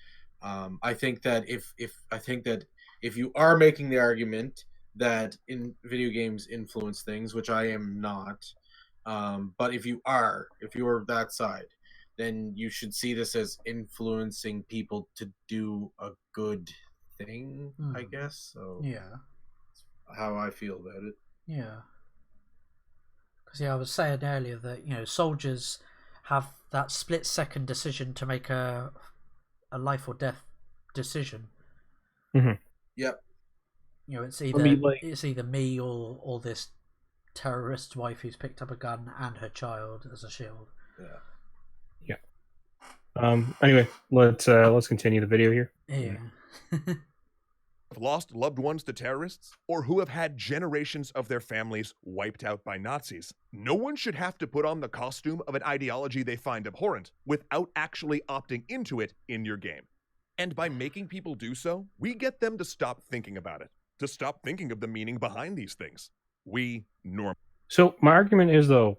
I think that if you are making the argument that in video games influence things, which I am not. But if you are that side, then you should see this as influencing people to do a good thing, I guess. So Yeah. how I feel about it. Yeah. Because I was saying earlier that soldiers have that split-second decision to make a life or death decision. Mm-hmm. Yep. It's either me or this terrorist wife who's picked up a gun and her child as a shield. Yeah. Anyway, let's continue the video here. Yeah. Lost loved ones to terrorists, or who have had generations of their families wiped out by Nazis. No one should have to put on the costume of an ideology they find abhorrent without actually opting into it in your game. And by making people do so, we get them to stop thinking about it, to stop thinking of the meaning behind these things. So my argument is, though,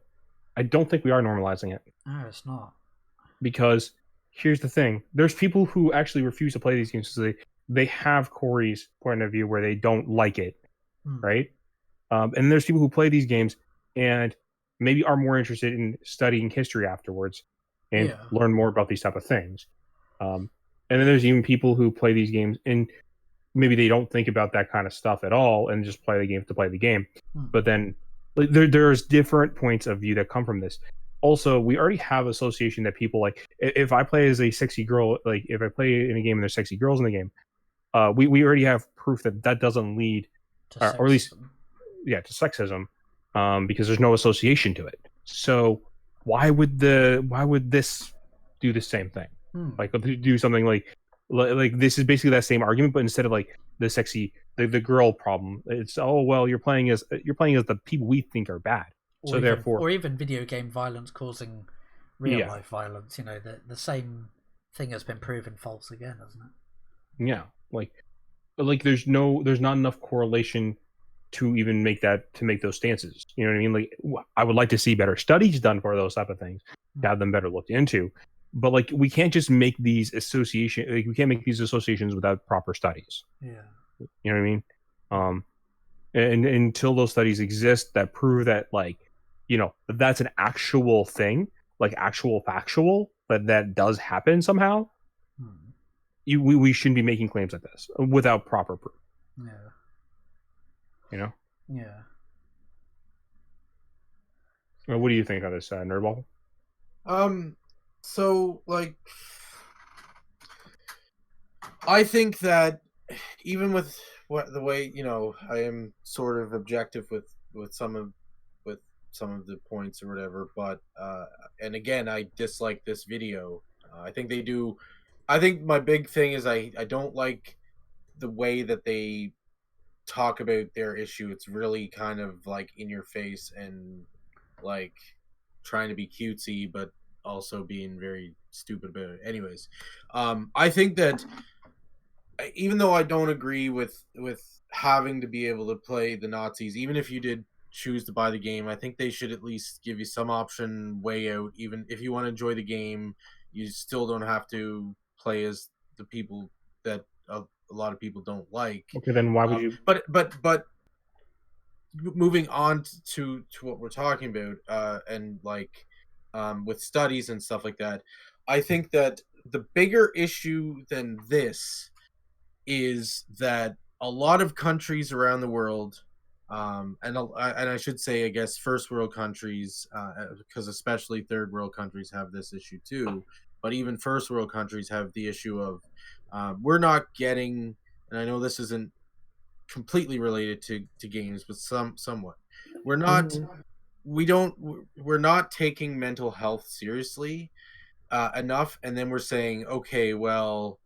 I don't think we are normalizing it. No, it's not. Because here's the thing. There's people who actually refuse to play these games because they have Corey's point of view where they don't like it, right? And there's people who play these games and maybe are more interested in studying history afterwards and learn more about these type of things. And then there's even people who play these games and maybe they don't think about that kind of stuff at all and just play the game to play the game. But then there's different points of view that come from this. Also, we already have association that people like. If I play as a sexy girl, like if I play in a game and there's sexy girls in the game, we already have proof that doesn't lead, or at least, to sexism, because there's no association to it. So why would this do the same thing? Like do something like this is basically that same argument, but instead of like the sexy the girl problem, it's you're playing as the people we think are bad. Or even video game violence causing real life violence. The same thing has been proven false again, hasn't it? Yeah, like there's not enough correlation to even make those stances. You know what I mean? Like I would like to see better studies done for those type of things, to have them better looked into. But like we can't just make these associations. Like, we can't make these associations without proper studies. Yeah, you know what I mean? And until those studies exist that prove that, like, that's an actual thing, like actual factual, that does happen somehow, we shouldn't be making claims like this without proper proof. Yeah. Well, what do you think of this, Nerdball? So, like, I think that even with the way I am sort of objective with some of the points or whatever, but and again, I dislike this video. I think my big thing is I don't like the way that they talk about their issue. It's really kind of like in your face and like trying to be cutesy, but also being very stupid about it. Anyways, I think that even though I don't agree with having to be able to play the Nazis, even if you did choose to buy the game, I think they should at least give you some option way out. Even if you want to enjoy the game, you still don't have to play as the people that a lot of people don't like. Okay, then why would you? But moving on to what we're talking about, and like with studies and stuff like that, I think that the bigger issue than this is that a lot of countries around the world, and I should say, I guess, first world countries, because especially third world countries have this issue too, but even first world countries have the issue of we're not getting, and I know this isn't completely related to games, but somewhat, we're not taking mental health seriously enough, and then we're saying, okay, well,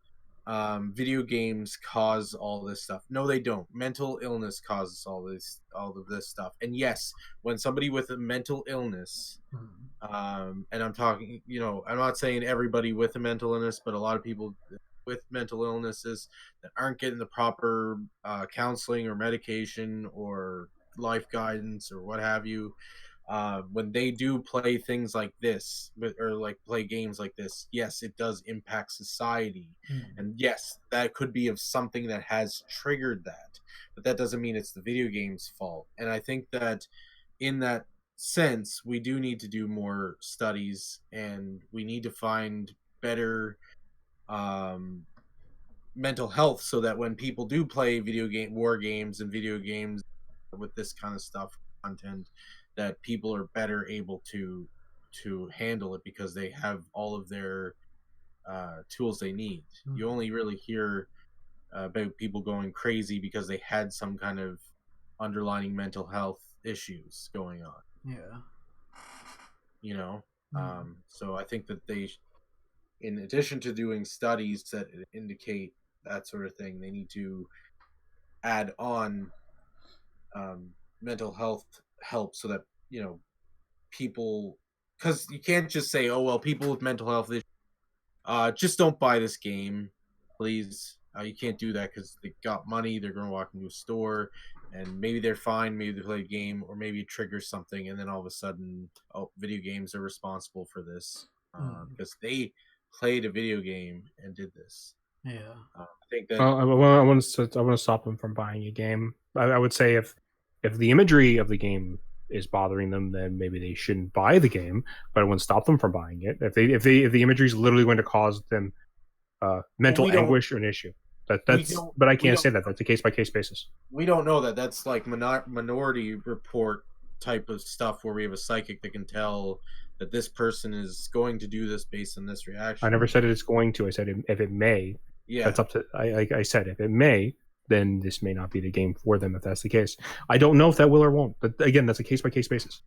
video games cause all this stuff. No, they don't. Mental illness causes all of this stuff. And yes, when somebody with a mental illness, and I'm talking, I'm not saying everybody with a mental illness, but a lot of people with mental illnesses that aren't getting the proper counseling or medication or life guidance or what have you, when they do play things like this, or like play games like this, yes, it does impact society. And yes, that could be of something that has triggered that. but that doesn't mean it's the video game's fault. And I think that in that sense, we do need to do more studies, and we need to find better mental health, so that when people do play war games and video games with this kind of stuff, content, that people are better able to handle it, because they have all of their tools they need. You only really hear about people going crazy because they had some kind of underlying mental health issues going on. Yeah. You know, so I think that they, in addition to doing studies that indicate that sort of thing, they need to add on mental health help, so that, you know, people, because you can't just say, oh well, people with mental health issues, just don't buy this game, please. You can't do that, because they got money, they're going to walk into a store, and maybe they're fine, maybe they play a game, or maybe it triggers something, and then all of a sudden, oh, video games are responsible for this, because they played a video game and did this. Yeah. I think that. Well, I want to stop them from buying a game. I would say if the imagery of the game is bothering them, then maybe they shouldn't buy the game. But it wouldn't stop them from buying it. If the imagery is literally going to cause them mental anguish or an issue, that's. But I can't say that. That's a case by case basis. We don't know that. That's like Minority Report type of stuff, where we have a psychic that can tell that this person is going to do this based on this reaction. I never said it's going to. I said if it may. Yeah, that's up to. I said if it may, then this may not be the game for them. If that's the case, I don't know if that will or won't. But again, that's a case by case basis.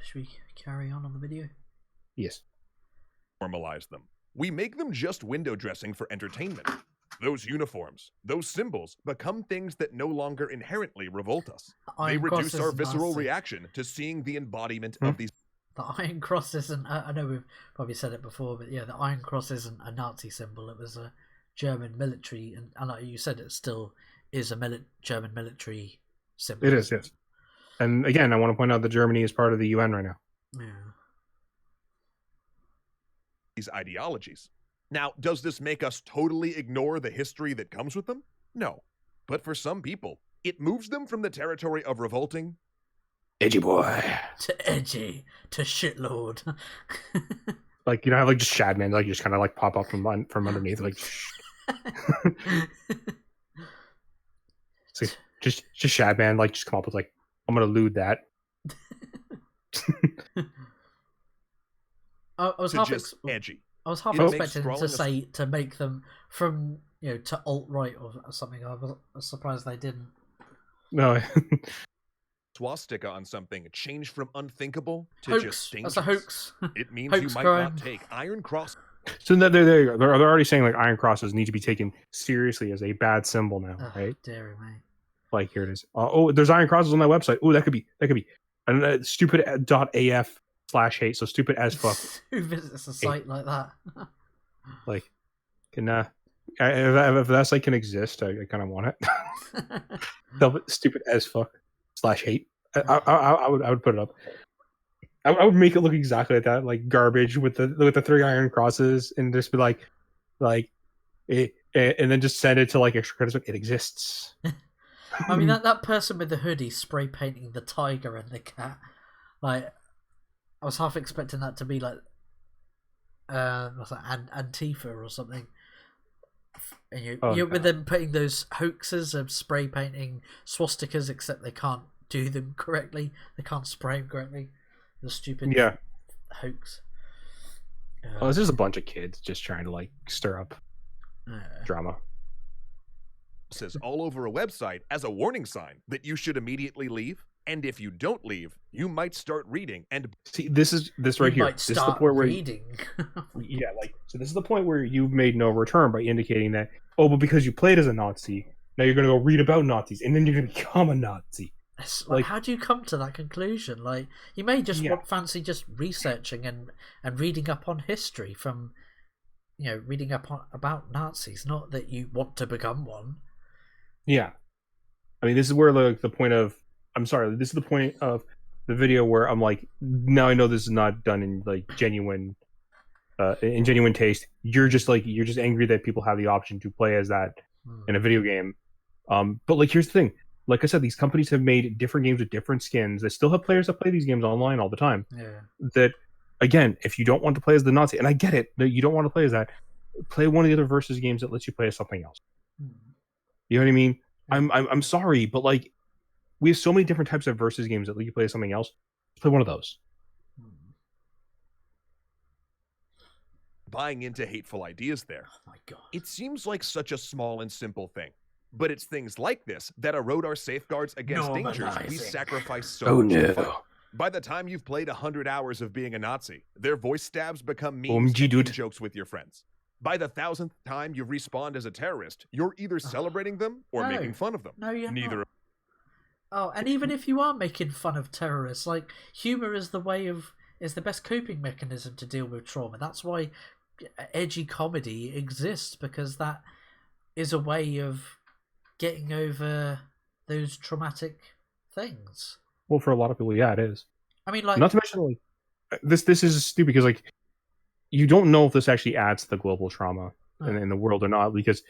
Should we carry on the video? Yes. Normalize them. We make them just window dressing for entertainment. Those uniforms, those symbols, become things that no longer inherently revolt us. They reduce our visceral reaction to seeing the embodiment of these. The Iron Cross isn't. I know we've probably said it before, but yeah, the Iron Cross isn't a Nazi symbol. It was a German military, and like you said, it still is a German military symbol. It is, yes. And again, I want to point out that Germany is part of the UN right now. Yeah. These ideologies. Now, does this make us totally ignore the history that comes with them? No. But for some people, it moves them from the territory of revolting edgy boy to edgy to shitlord. Like, you know how like just Shadman like just kind of like pop up from underneath like so just Shadman like just come up with like, I'm gonna lewd that. I was half edgy. I was half expecting to say to make them from, you know, to alt-right or something. I was surprised they didn't. No. Swastika on something changed from unthinkable to hoax. Just dangerous. That's a hoax. It means Hoax you might crime. not take Iron Cross. So there you go. They're already saying like Iron Crosses need to be taken seriously as a bad symbol now, right? Dairy, mate. Like here it is. Oh, there's Iron Crosses on that website. Oh, that could be. And stupid.af/hate. So stupid as fuck. Who visits a site like that? Like, can if that site can exist, I kind of want it. Stupid as fuck/hate. I would put it up. I would make it look exactly like that, like garbage with the 3 Iron Crosses, and just be like it, and then just send it to like extra credits. It exists. I mean that person with the hoodie spray painting the tiger and the cat. Like, I was half expecting that to be like Antifa or something. And with them putting those hoaxes of spray painting swastikas, except they can't do them correctly. They can't spray them correctly. The stupid hoax. Well, it's just a bunch of kids just trying to like stir up drama. Says all over a website as a warning sign that you should immediately leave, and if you don't leave, you might start reading and see this right here. This is the point where reading. So this is the point where you've made no return by indicating that but because you played as a Nazi, now you're going to go read about Nazis, and then you're going to become a Nazi. Like, how do you come to that conclusion? Like, you may just fancy just researching and reading up on history from, reading up about Nazis, not that you want to become one. Yeah. I mean, this is where the point of, this is the point of the video where I'm like, now I know this is not done in like genuine in genuine taste. You're just angry that people have the option to play as that in a video game. But like, here's the thing. Like I said, these companies have made different games with different skins. They still have players that play these games online all the time. Yeah. That, again, if you don't want to play as the Nazi, and I get it, that you don't want to play as that, play one of the other versus games that lets you play as something else. You know what I mean? I'm sorry, but like, we have so many different types of versus games that let you play as something else. Play one of those. Buying into hateful ideas there. Oh my God. It seems like such a small and simple thing. But it's things like this that erode our safeguards against dangers we sacrifice so much to fight. By the time you've played 100 hours of being a Nazi, their voice stabs become memes and jokes with your friends. By the 1000th time you've respawned as a terrorist, you're either celebrating them or making fun of them. No, you're Neither. not. Oh, and even if you are making fun of terrorists, like, humor is the best coping mechanism to deal with trauma. That's why edgy comedy exists, because that is a way of getting over those traumatic things. Well, for a lot of people, yeah, it is. I mean, like, not to mention, like, this is stupid because, like, you don't know if this actually adds to the global trauma in the world or not, because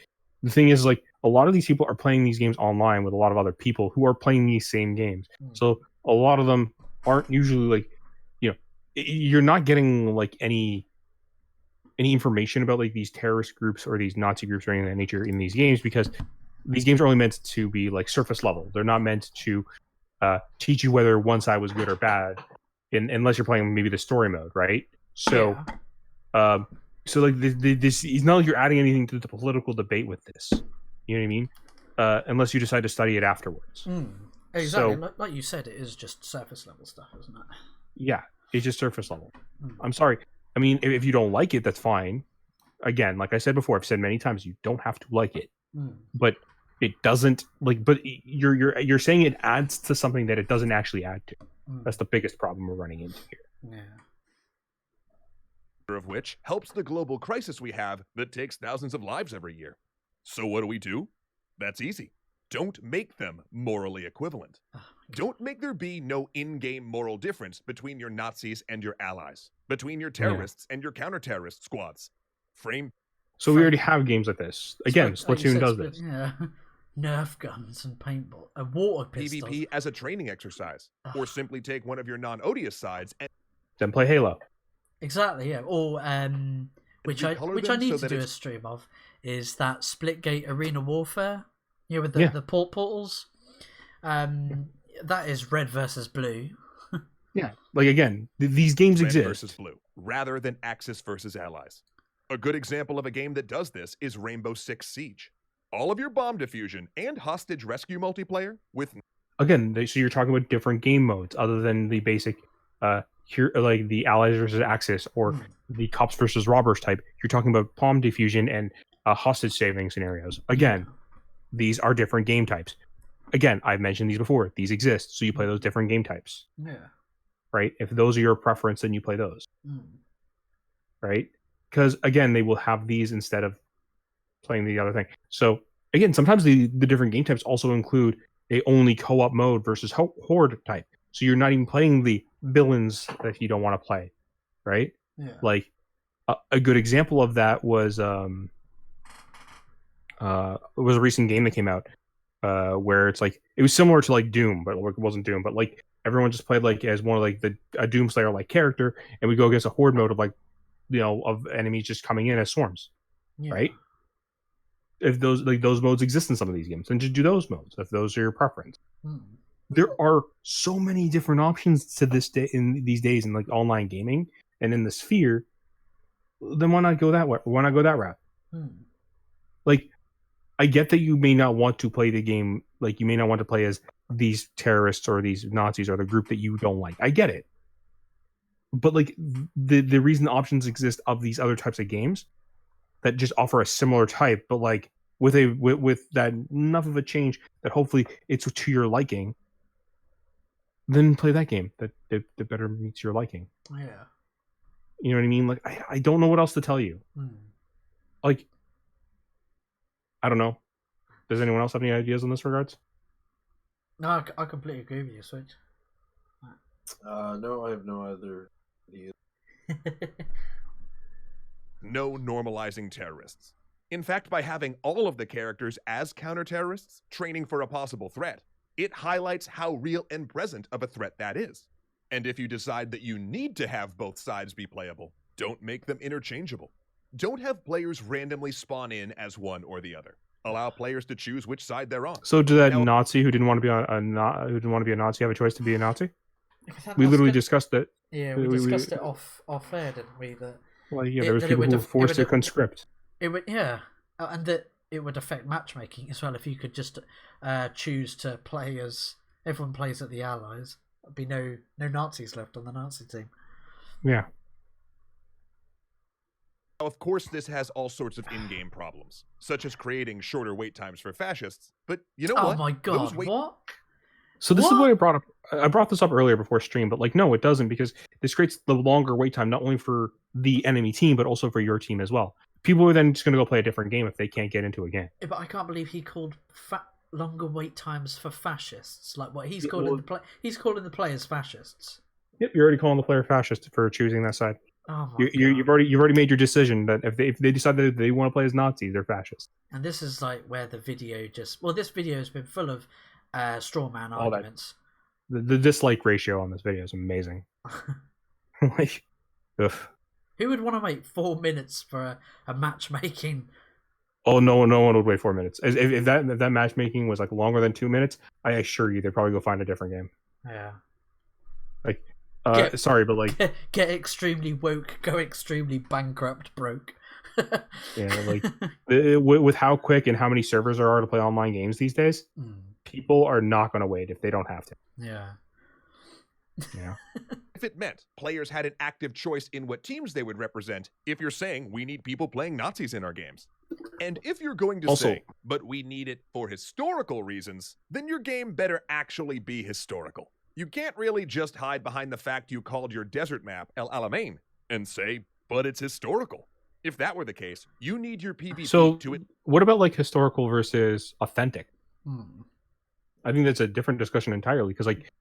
the thing is, like, a lot of these people are playing these games online with a lot of other people who are playing these same games. So a lot of them aren't usually, like, you know, you're not getting like any information about like these terrorist groups or these Nazi groups or anything of that nature in these games, because these games are only meant to be like surface level. They're not meant to teach you whether one side was good or bad, unless you're playing maybe the story mode, right? So, so like this is not like you're adding anything to the political debate with this. You know what I mean? Unless you decide to study it afterwards. Exactly. So, like you said, it is just surface level stuff, isn't it? Yeah, it's just surface level. I'm sorry. I mean, if you don't like it, that's fine. Again, like I said before, I've said many times, you don't have to like it. But it doesn't, like, but you're saying it adds to something that it doesn't actually add to. That's the biggest problem we're running into here. Of which helps the global crisis we have that takes thousands of lives every year. So what do? That's easy. Don't make them morally equivalent. Don't make there be no in-game moral difference between your Nazis and your allies, between your terrorists and your counter-terrorist squads. So we already have games like this. Again, Splatoon does this. Yeah. Nerf guns and paintball, water pistols. PvP as a training exercise, or simply take one of your non-odious sides and then play Halo. Exactly, yeah. Or which I need to do a stream of, is that Splitgate Arena Warfare. You know, with the portals. That is red versus blue. Yeah, like, again, these games exist. Red versus blue, rather than Axis versus allies. A good example of a game that does this is Rainbow Six Siege. All of your bomb diffusion and hostage rescue multiplayer with... Again, so you're talking about different game modes other than the basic, here, like the allies versus Axis or the cops versus robbers type. You're talking about bomb diffusion and hostage saving scenarios. Again, these are different game types. Again, I've mentioned these before. These exist, so you play those different game types. Yeah. Right? If those are your preference, then you play those. Right? Because, again, they will have these instead of playing the other thing. So, again, sometimes the different game types also include a only co-op mode versus horde type. So you're not even playing the villains that you don't want to play. Right? Yeah. Like, a good example of that was... it was a recent game that came out where it's like, it was similar to like Doom, but it wasn't Doom, but like everyone just played like as more like a Doomslayer like character, and we go against a horde mode of like, you know, of enemies just coming in as swarms, right? If those modes exist in some of these games, then just do those modes if those are your preference. There are so many different options to this day in these days in like online gaming and in the sphere. Then why not go that way? Why not go that route? Like, I get that you may not want to play the game, like you may not want to play as these terrorists or these Nazis or the group that you don't like. I get it. But like the reason options exist of these other types of games that just offer a similar type, but like with that enough of a change that hopefully it's to your liking, then play that game that better meets your liking. Yeah. You know what I mean? Like, I don't know what else to tell you. Like, I don't know. Does anyone else have any ideas in this regards? No, I completely agree with you, Switch. No, I have no other ideas. no normalizing terrorists. In fact, by having all of the characters as counter-terrorists, training for a possible threat, it highlights how real and present of a threat that is. And if you decide that you need to have both sides be playable, don't make them interchangeable. Don't have players randomly spawn in as one or the other. Allow players to choose which side they're on. So did that Now, Nazi who didn't want to be who didn't want to be a Nazi have a choice to be a Nazi? We literally discussed it. Yeah, we discussed it off air, didn't we? That well, yeah, there was people who were forced to conscript. It would, yeah, and that it would affect matchmaking as well if you could just choose to play as everyone plays at the Allies. There'd be no Nazis left on the Nazi team. Yeah. Of course, this has all sorts of in-game problems, such as creating shorter wait times for fascists. But you know what? Oh my god, what? So this is what I brought up. I brought this up earlier before stream, but like, no, it doesn't, because this creates the longer wait time, not only for the enemy team, but also for your team as well. People are then just going to go play a different game if they can't get into a game. Yeah, but I can't believe he called longer wait times for fascists. Like what he's calling he's calling the players fascists. Yep, you're already calling the player fascist for choosing that side. Oh my God. You've already made your decision that if they decide that they want to play as Nazis, they're fascists. And this is like where the video this video has been full of straw man arguments. The dislike ratio on this video is amazing. Like, ugh. Who would want to wait 4 minutes for a matchmaking? Oh, no one would wait 4 minutes. If that matchmaking was like longer than 2 minutes, I assure you they'd probably go find a different game. Yeah. Like, sorry, but like get extremely woke, go extremely bankrupt, broke. Yeah, like with how quick and how many servers there are to play online games these days, people are not going to wait if they don't have to. Yeah. Yeah. If it meant players had an active choice in what teams they would represent, if you're saying we need people playing Nazis in our games. And if you're going to say, but we need it for historical reasons, then your game better actually be historical. You can't really just hide behind the fact you called your desert map El Alamein and say, but it's historical. If that were the case, you need your PvP to it. What about like historical versus authentic? Hmm. I think that's a different discussion entirely, because like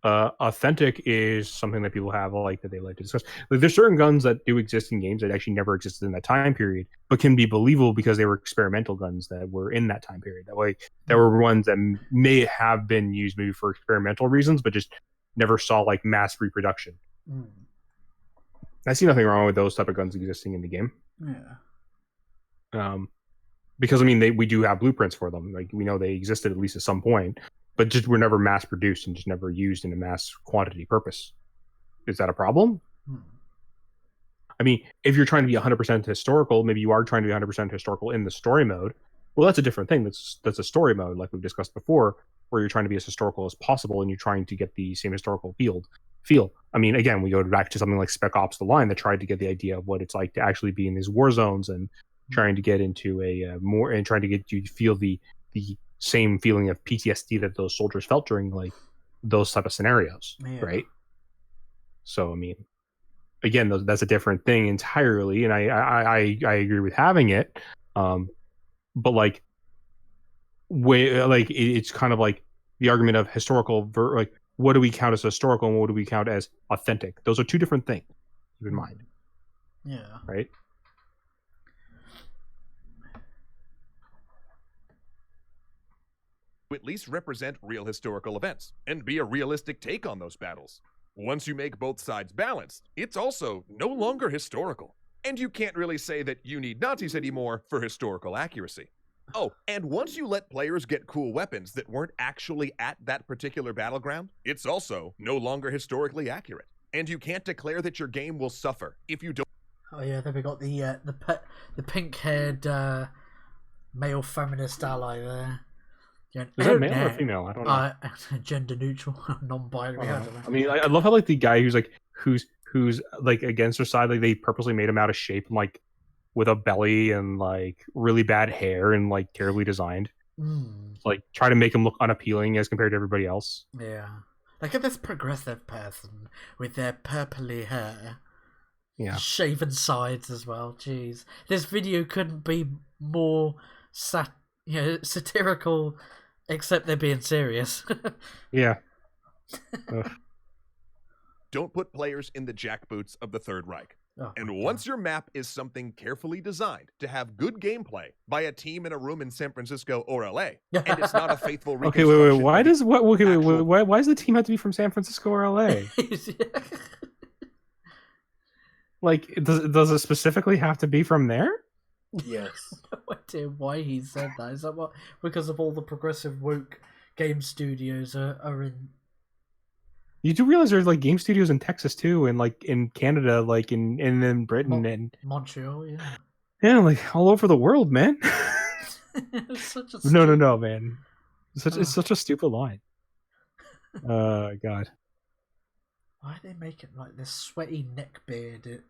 authentic is something that people have like that they like to discuss. Like, there's certain guns that do exist in games that actually never existed in that time period, but can be believable because they were experimental guns that were in that time period. That way, there were ones that may have been used maybe for experimental reasons, but just never saw like mass reproduction. I see nothing wrong with those type of guns existing in the game. Yeah. Because I mean, we do have blueprints for them. Like, we know they existed at least at some point, but just were never mass produced and just never used in a mass quantity purpose. Is that a problem? I mean, if you're trying to be 100% historical, maybe you are trying to be 100% historical in the story mode. Well, that's a different thing. That's a story mode, like we've discussed before, where you're trying to be as historical as possible and you're trying to get the same historical feel. I mean, again, we go back to something like Spec Ops: The Line that tried to get the idea of what it's like to actually be in these war zones and trying to get into trying to get you to feel the same feeling of PTSD that those soldiers felt during like those type of scenarios, right? So I mean, again, that's a different thing entirely, and I agree with having it, but like, it's kind of like the argument of historical, like what do we count as historical and what do we count as authentic? Those are two different things. Keep in mind. Yeah. Right. At least represent real historical events and be a realistic take on those battles. Once you make both sides balanced, it's also no longer historical. And you can't really say that you need Nazis anymore for historical accuracy. Oh, and once you let players get cool weapons that weren't actually at that particular battleground, it's also no longer historically accurate. And you can't declare that your game will suffer if you don't. Oh yeah, then we got the pink-haired male feminist ally there. Is that male or female? I don't know. Gender neutral, non-binary. I mean, I love how like the guy who's like against her side, like they purposely made him out of shape and like with a belly and like really bad hair and like terribly designed. Like try to make him look unappealing as compared to everybody else. Yeah, look at this progressive person with their purpley hair. Yeah, shaven sides as well. Jeez, this video couldn't be more satirical. Except they're being serious. Yeah. Don't put players in the jackboots of the Third Reich. Oh, And my once God. your map is something carefully designed to have good gameplay by a team in a room in San Francisco or LA, and it's not a faithful Okay, reconstruction. wait. Why of the does what? Okay, actual- why does the team have to be from San Francisco or LA? Like, does it specifically have to be from there? Yes. No idea why he said that. Is that what? Because of all the progressive woke game studios are in. You do realize there's like game studios in Texas too, and like in Canada, like in Britain, and Montreal, yeah, like all over the world, man. It's such a No, man. It's Ugh. such a stupid line. God. Why they make it like this sweaty neck beard? It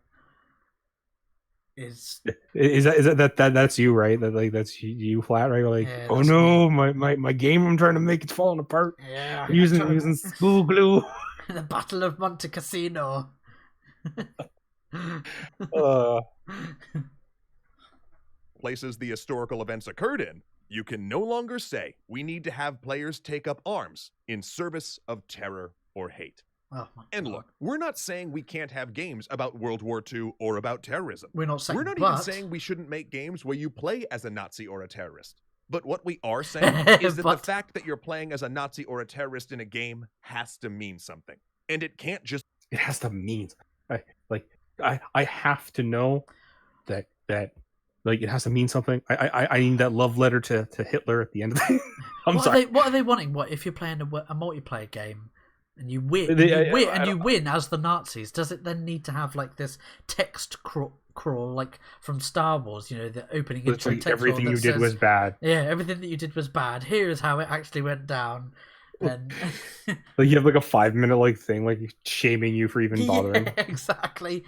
is. Is that's you, right? That's you, Flat, right? Like, Yeah, oh that's no, my game I'm trying to make, it's falling apart. Yeah, Using school glue. the Battle of Monte Cassino. places the historical events occurred in, you can no longer say we need to have players take up arms in service of terror or hate. Oh my And God. look, we're not saying we can't have games about World War II or about terrorism. We're not saying. We're not but... even saying we shouldn't make games where you play as a Nazi or a terrorist. But what we are saying is that the fact that you're playing as a Nazi or a terrorist in a game has to mean something. And it can't just... It has to mean... I have to know that like it has to mean something. I need that love letter to Hitler at the end of the I'm sorry. What are they wanting? What if you're playing a multiplayer game and you win? You win as the Nazis. Does it then need to have like this text crawl like from Star Wars? You know, the opening intro text. Everything you did was bad. Yeah, everything that you did was bad. Here is how it actually went down. And like you have like a 5-minute like thing like shaming you for even bothering. Yeah, exactly.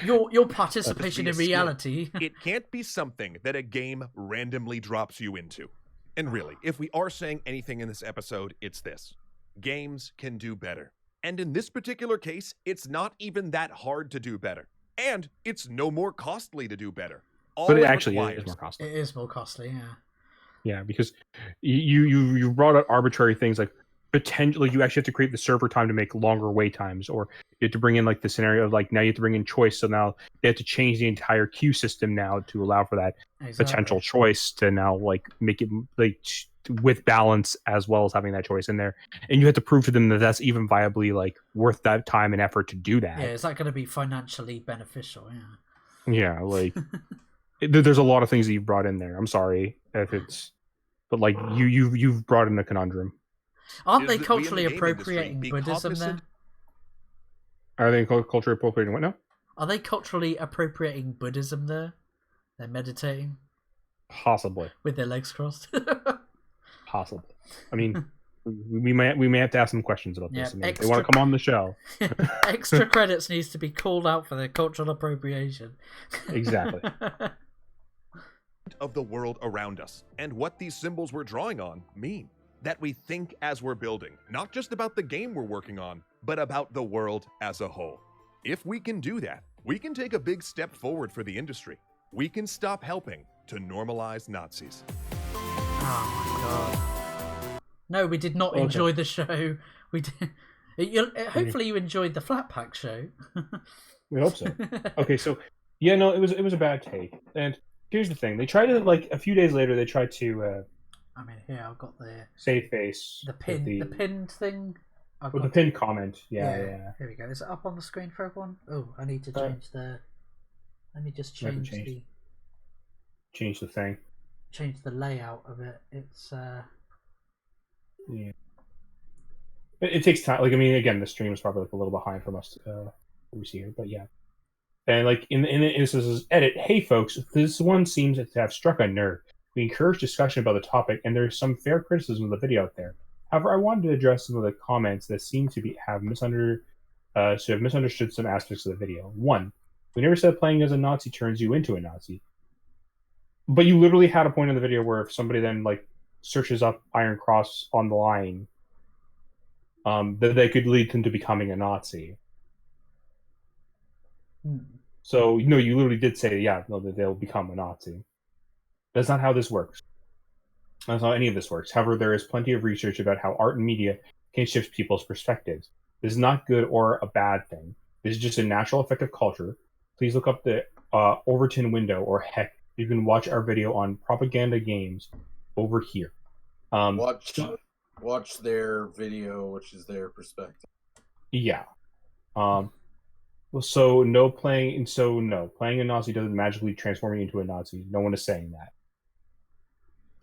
Your participation in reality. It can't be something that a game randomly drops you into. And really, if we are saying anything in this episode, it's this. Games can do better. And in this particular case, it's not even that hard to do better. And it's no more costly to do better. But it actually is more costly. It is more costly, yeah. Yeah, because you brought up arbitrary things like potentially you actually have to create the server time to make longer wait times, or you have to bring in like the scenario of like now you have to bring in choice, so now they have to change the entire queue system now to allow for that potential choice to now like make it like with balance as well as having that choice in there, and you have to prove to them that that's even viably like worth that time and effort to do that. Yeah, is that going to be financially beneficial? Yeah. Yeah, like there's a lot of things that you've brought in there. I'm sorry if it's, but like you've brought in a conundrum. Aren't they culturally appropriating Buddhism then? Are they culturally appropriating what now? Are they culturally appropriating Buddhism there? They're meditating? Possibly. With their legs crossed? Possibly. I mean, we may have to ask some questions about this. I mean, if they want to come on the show. Extra credits needs to be called out for their cultural appropriation. Exactly. Of the world around us and what these symbols we're drawing on mean. That we think as we're building, not just about the game we're working on, but about the world as a whole. If we can do that, we can take a big step forward for the industry. We can stop helping to normalize Nazis. Oh my God. No, we did not enjoy the show. We did. Hopefully you enjoyed the Flatt Pack show. We hope so. Okay, so yeah, no, it was a bad take. And here's the thing: they tried to like a few days later. They tried to. I mean, here I've got the save face, the pinned thing. With the pinned comment, yeah. Here we go. Is it up on the screen for everyone? Oh, I need to change the. Let me just change the thing. Change the layout of it. It's yeah. It takes time. Like I mean, again, the stream is probably like a little behind from us. We see here, but yeah. And like in the instances, edit. Hey folks, this one seems to have struck a nerve. We encourage discussion about the topic, and there's some fair criticism of the video out there. However, I wanted to address some of the comments that seem to have misunderstood some aspects of the video. 1, we never said playing as a Nazi turns you into a Nazi. But you literally had a point in the video where if somebody then like searches up Iron Cross on the line, that they could lead them to becoming a Nazi. So you literally did say that they'll become a Nazi. That's not how this works. That's not how any of this works. However, there is plenty of research about how art and media can shift people's perspectives. This is not good or a bad thing. This is just a natural effect of culture. Please look up the Overton window, or heck, you can watch our video on propaganda games over here. Watch their video, which is their perspective. Yeah. So no, playing a Nazi doesn't magically transform you into a Nazi. No one is saying that.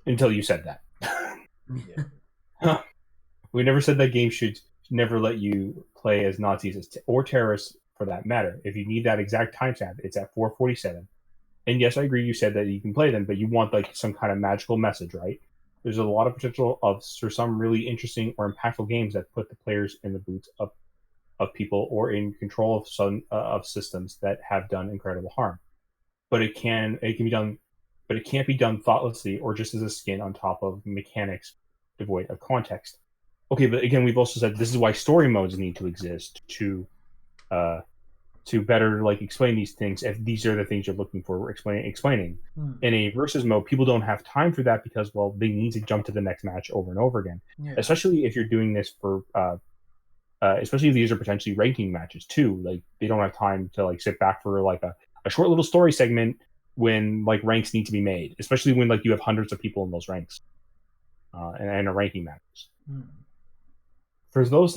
Until you said that. Yeah. We never said that games should never let you play as Nazis or terrorists for that matter. If you need that exact timestamp, it's at 4:47. And yes, I agree. You said that you can play them, but you want like some kind of magical message, right? There's a lot of potential for some really interesting or impactful games that put the players in the boots of people or in control of some of systems that have done incredible harm. But it can be done, but it can't be done thoughtlessly or just as a skin on top of mechanics devoid of context. Okay, but again, we've also said this is why story modes need to exist to better like explain these things if these are the things you're looking for explaining. In a versus mode, people don't have time for that because, well, they need to jump to the next match over and over again. Yeah. Especially if you're doing this for especially if these are potentially ranking matches too. Like they don't have time to like sit back for like a short little story segment when like ranks need to be made, especially when like you have hundreds of people in those ranks and a ranking matches. For those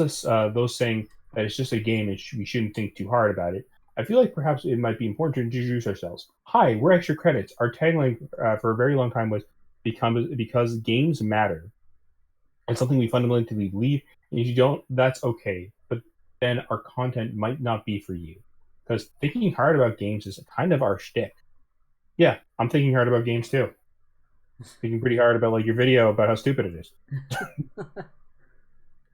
saying that it's just a game and we shouldn't think too hard about it, I feel like perhaps it might be important to introduce ourselves. Hi, we're Extra Credits. Our tagline for a very long time was because games matter. It's something we fundamentally believe, and if you don't, that's okay. But then our content might not be for you. Because thinking hard about games is kind of our shtick. Yeah, I'm thinking hard about games too. Thinking pretty hard about like your video about how stupid it is.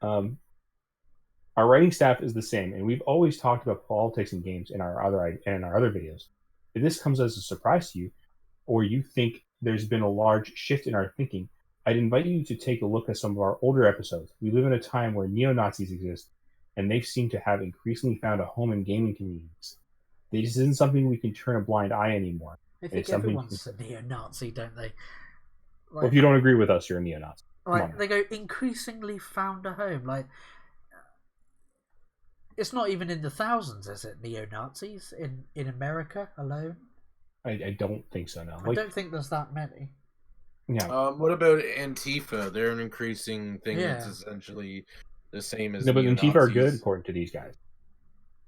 Our writing staff is the same, and we've always talked about politics in games in our other videos. If this comes as a surprise to you, or you think there's been a large shift in our thinking, I'd invite you to take a look at some of our older episodes. We live in a time where neo-Nazis exist, and they seem to have increasingly found a home in gaming communities. This isn't something we can turn a blind eye anymore. I think everyone's a neo-Nazi, don't they? Like, well, if you don't agree with us, you're a neo-Nazi. Like they go increasingly found a home. Like it's not even in the thousands, is it? Neo-Nazis in America alone. I don't think so. No, I don't think there's that many. Yeah. What about Antifa? They're an increasing thing that's essentially the same as. No, but Antifa are good according to these guys.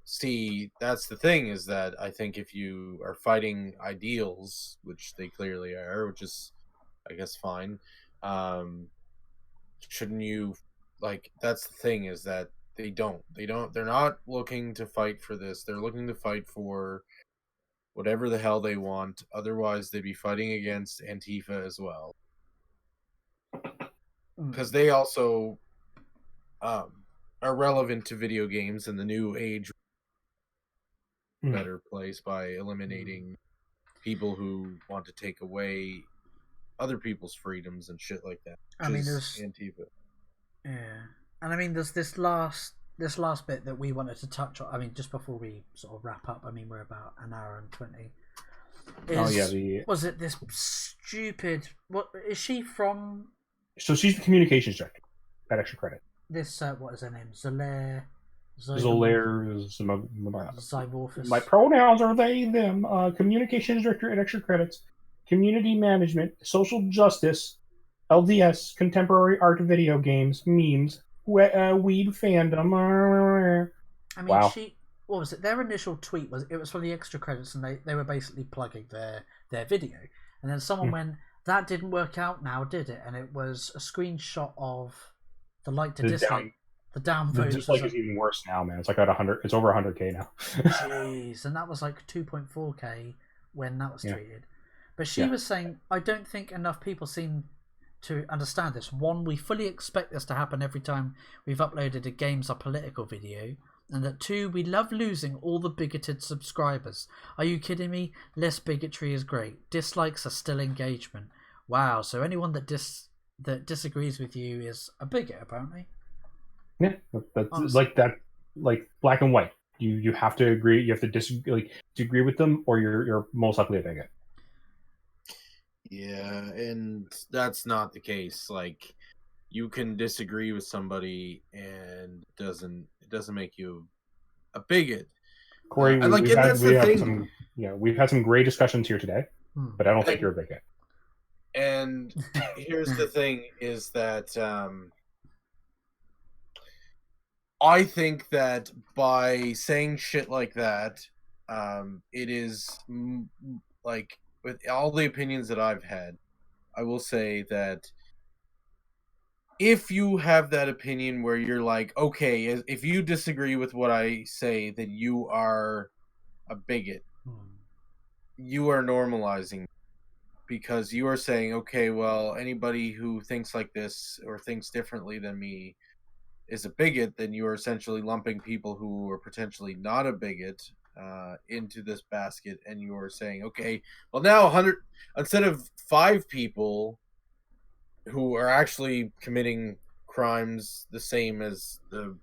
See, that's the thing, is that I think if you are fighting ideals, which they clearly are, which is, I guess, fine, shouldn't you, like, that's the thing, is that they're not looking to fight for this. They're looking to fight for whatever the hell they want. Otherwise, they'd be fighting against Antifa as well. Because they also are relevant to video games in the new age. Better place by eliminating people who want to take away other people's freedoms and shit like that. I mean, there's Antifa. Yeah, and I mean, there's this last bit that we wanted to touch on. I mean, just before we sort of wrap up. I mean, we're about an hour and 20. Was it this stupid? What is she from? So she's the communications director at Extra Credit. This what is her name? Zymorphis. My pronouns are they, them. Communications director at Extra Credits. Community management, social justice, LDS, contemporary art, video games, memes, weeb fandom. I mean, wow. What was it? Their initial tweet was from the Extra Credits, and they were basically plugging their video. And then someone went, "That didn't work out now, did it?" And it was a screenshot of the like to dislike. The downvote. The dislike is even worse now, man. It's like at 100. It's over 100K now. Jeez, and that was like 2.4K when that was tweeted. But she was saying, I don't think enough people seem to understand this. One, we fully expect this to happen every time we've uploaded a games or political video. And that two, we love losing all the bigoted subscribers. Are you kidding me? Less bigotry is great. Dislikes are still engagement. Wow, so anyone that disagrees with you is a bigot, apparently. Yeah, that's like that, like black and white. You have to agree. You have to disagree with them, or you're most likely a bigot. Yeah, and that's not the case. Like, you can disagree with somebody, and it doesn't make you a bigot. Corey, and like, that's the thing. We've had some great discussions here today, but I don't think you're a bigot. And here's the thing: is that I think that by saying shit like that, it is like, with all the opinions that I've had, I will say that if you have that opinion where you're like, okay, if you disagree with what I say, then you are a bigot. You are normalizing, because you are saying, okay, well, anybody who thinks like this or thinks differently than me is a bigot. Then you are essentially lumping people who are potentially not a bigot into this basket, and you are saying, okay, well, now 100 instead of 5 people who are actually committing crimes the same as the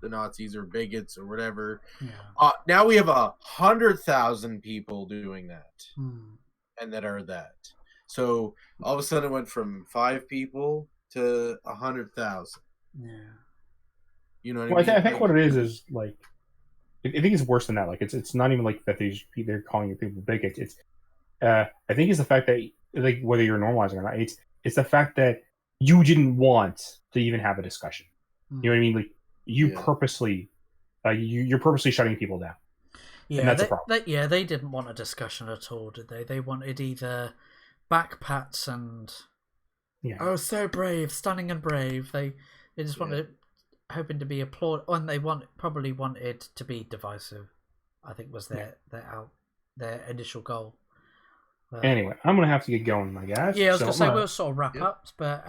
Nazis or bigots or whatever. Now we have 100,000 people doing that, and that are that. So all of a sudden it went from 5 people to 100,000. Yeah. You know what I mean? I think what it is like, I think it's worse than that. Like, it's not even like that they're calling you people bigots. It's I think it's the fact that, like, whether you're normalizing or not, it's the fact that you didn't want to even have a discussion. You know what I mean? Like, you purposely, you're purposely shutting people down. Yeah, and that's a problem. They didn't want a discussion at all, did they? They wanted either backpats and oh, so brave, stunning and brave. They just wanted, hoping to be applauded, and they probably wanted to be divisive. I think was their initial goal. Anyway, I'm gonna have to get going, my guys. Yeah, I was gonna say we'll sort of wrap up, but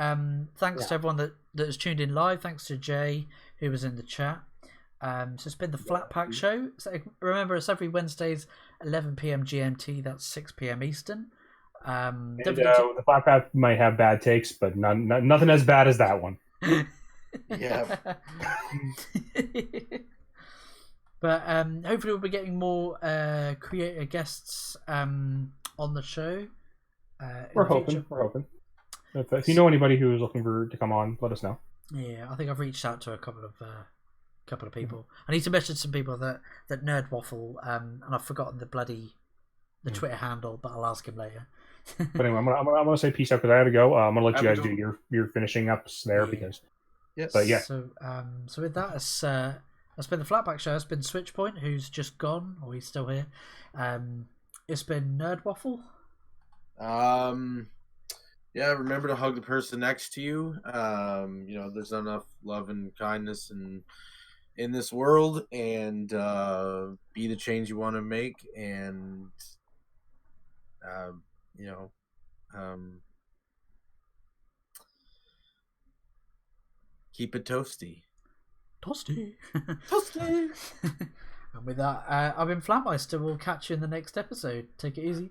thanks to everyone that has tuned in live. Thanks to Jay, who was in the chat. So it's been the Flatt Pack show. So remember, it's every Wednesdays, 11 p.m. GMT. That's 6 p.m. Eastern. The Flatt Pack might have bad takes, but nothing as bad as that one. Yeah. But hopefully we'll be getting more creator guests on the show. We're hoping. If you know anybody who is looking to come on, let us know. Yeah, I think I've reached out to a couple of people. I need to mention some people that nerd waffle, and I've forgotten the Twitter handle, but I'll ask him later. But anyway, I'm gonna say peace out because I have to go. I'm gonna let you guys do your finishing ups there because. Yes. But yeah. So with that, it's been the Flatt Pack show. It's been Switchpoint, who's just gone, or he's still here. It's been Nerd Waffle. Yeah, remember to hug the person next to you. There's not enough love and kindness in this world, and be the change you want to make, and keep it toasty. Toasty. Toasty. And with that, I've been Flattmeister. We'll catch you in the next episode. Take it easy.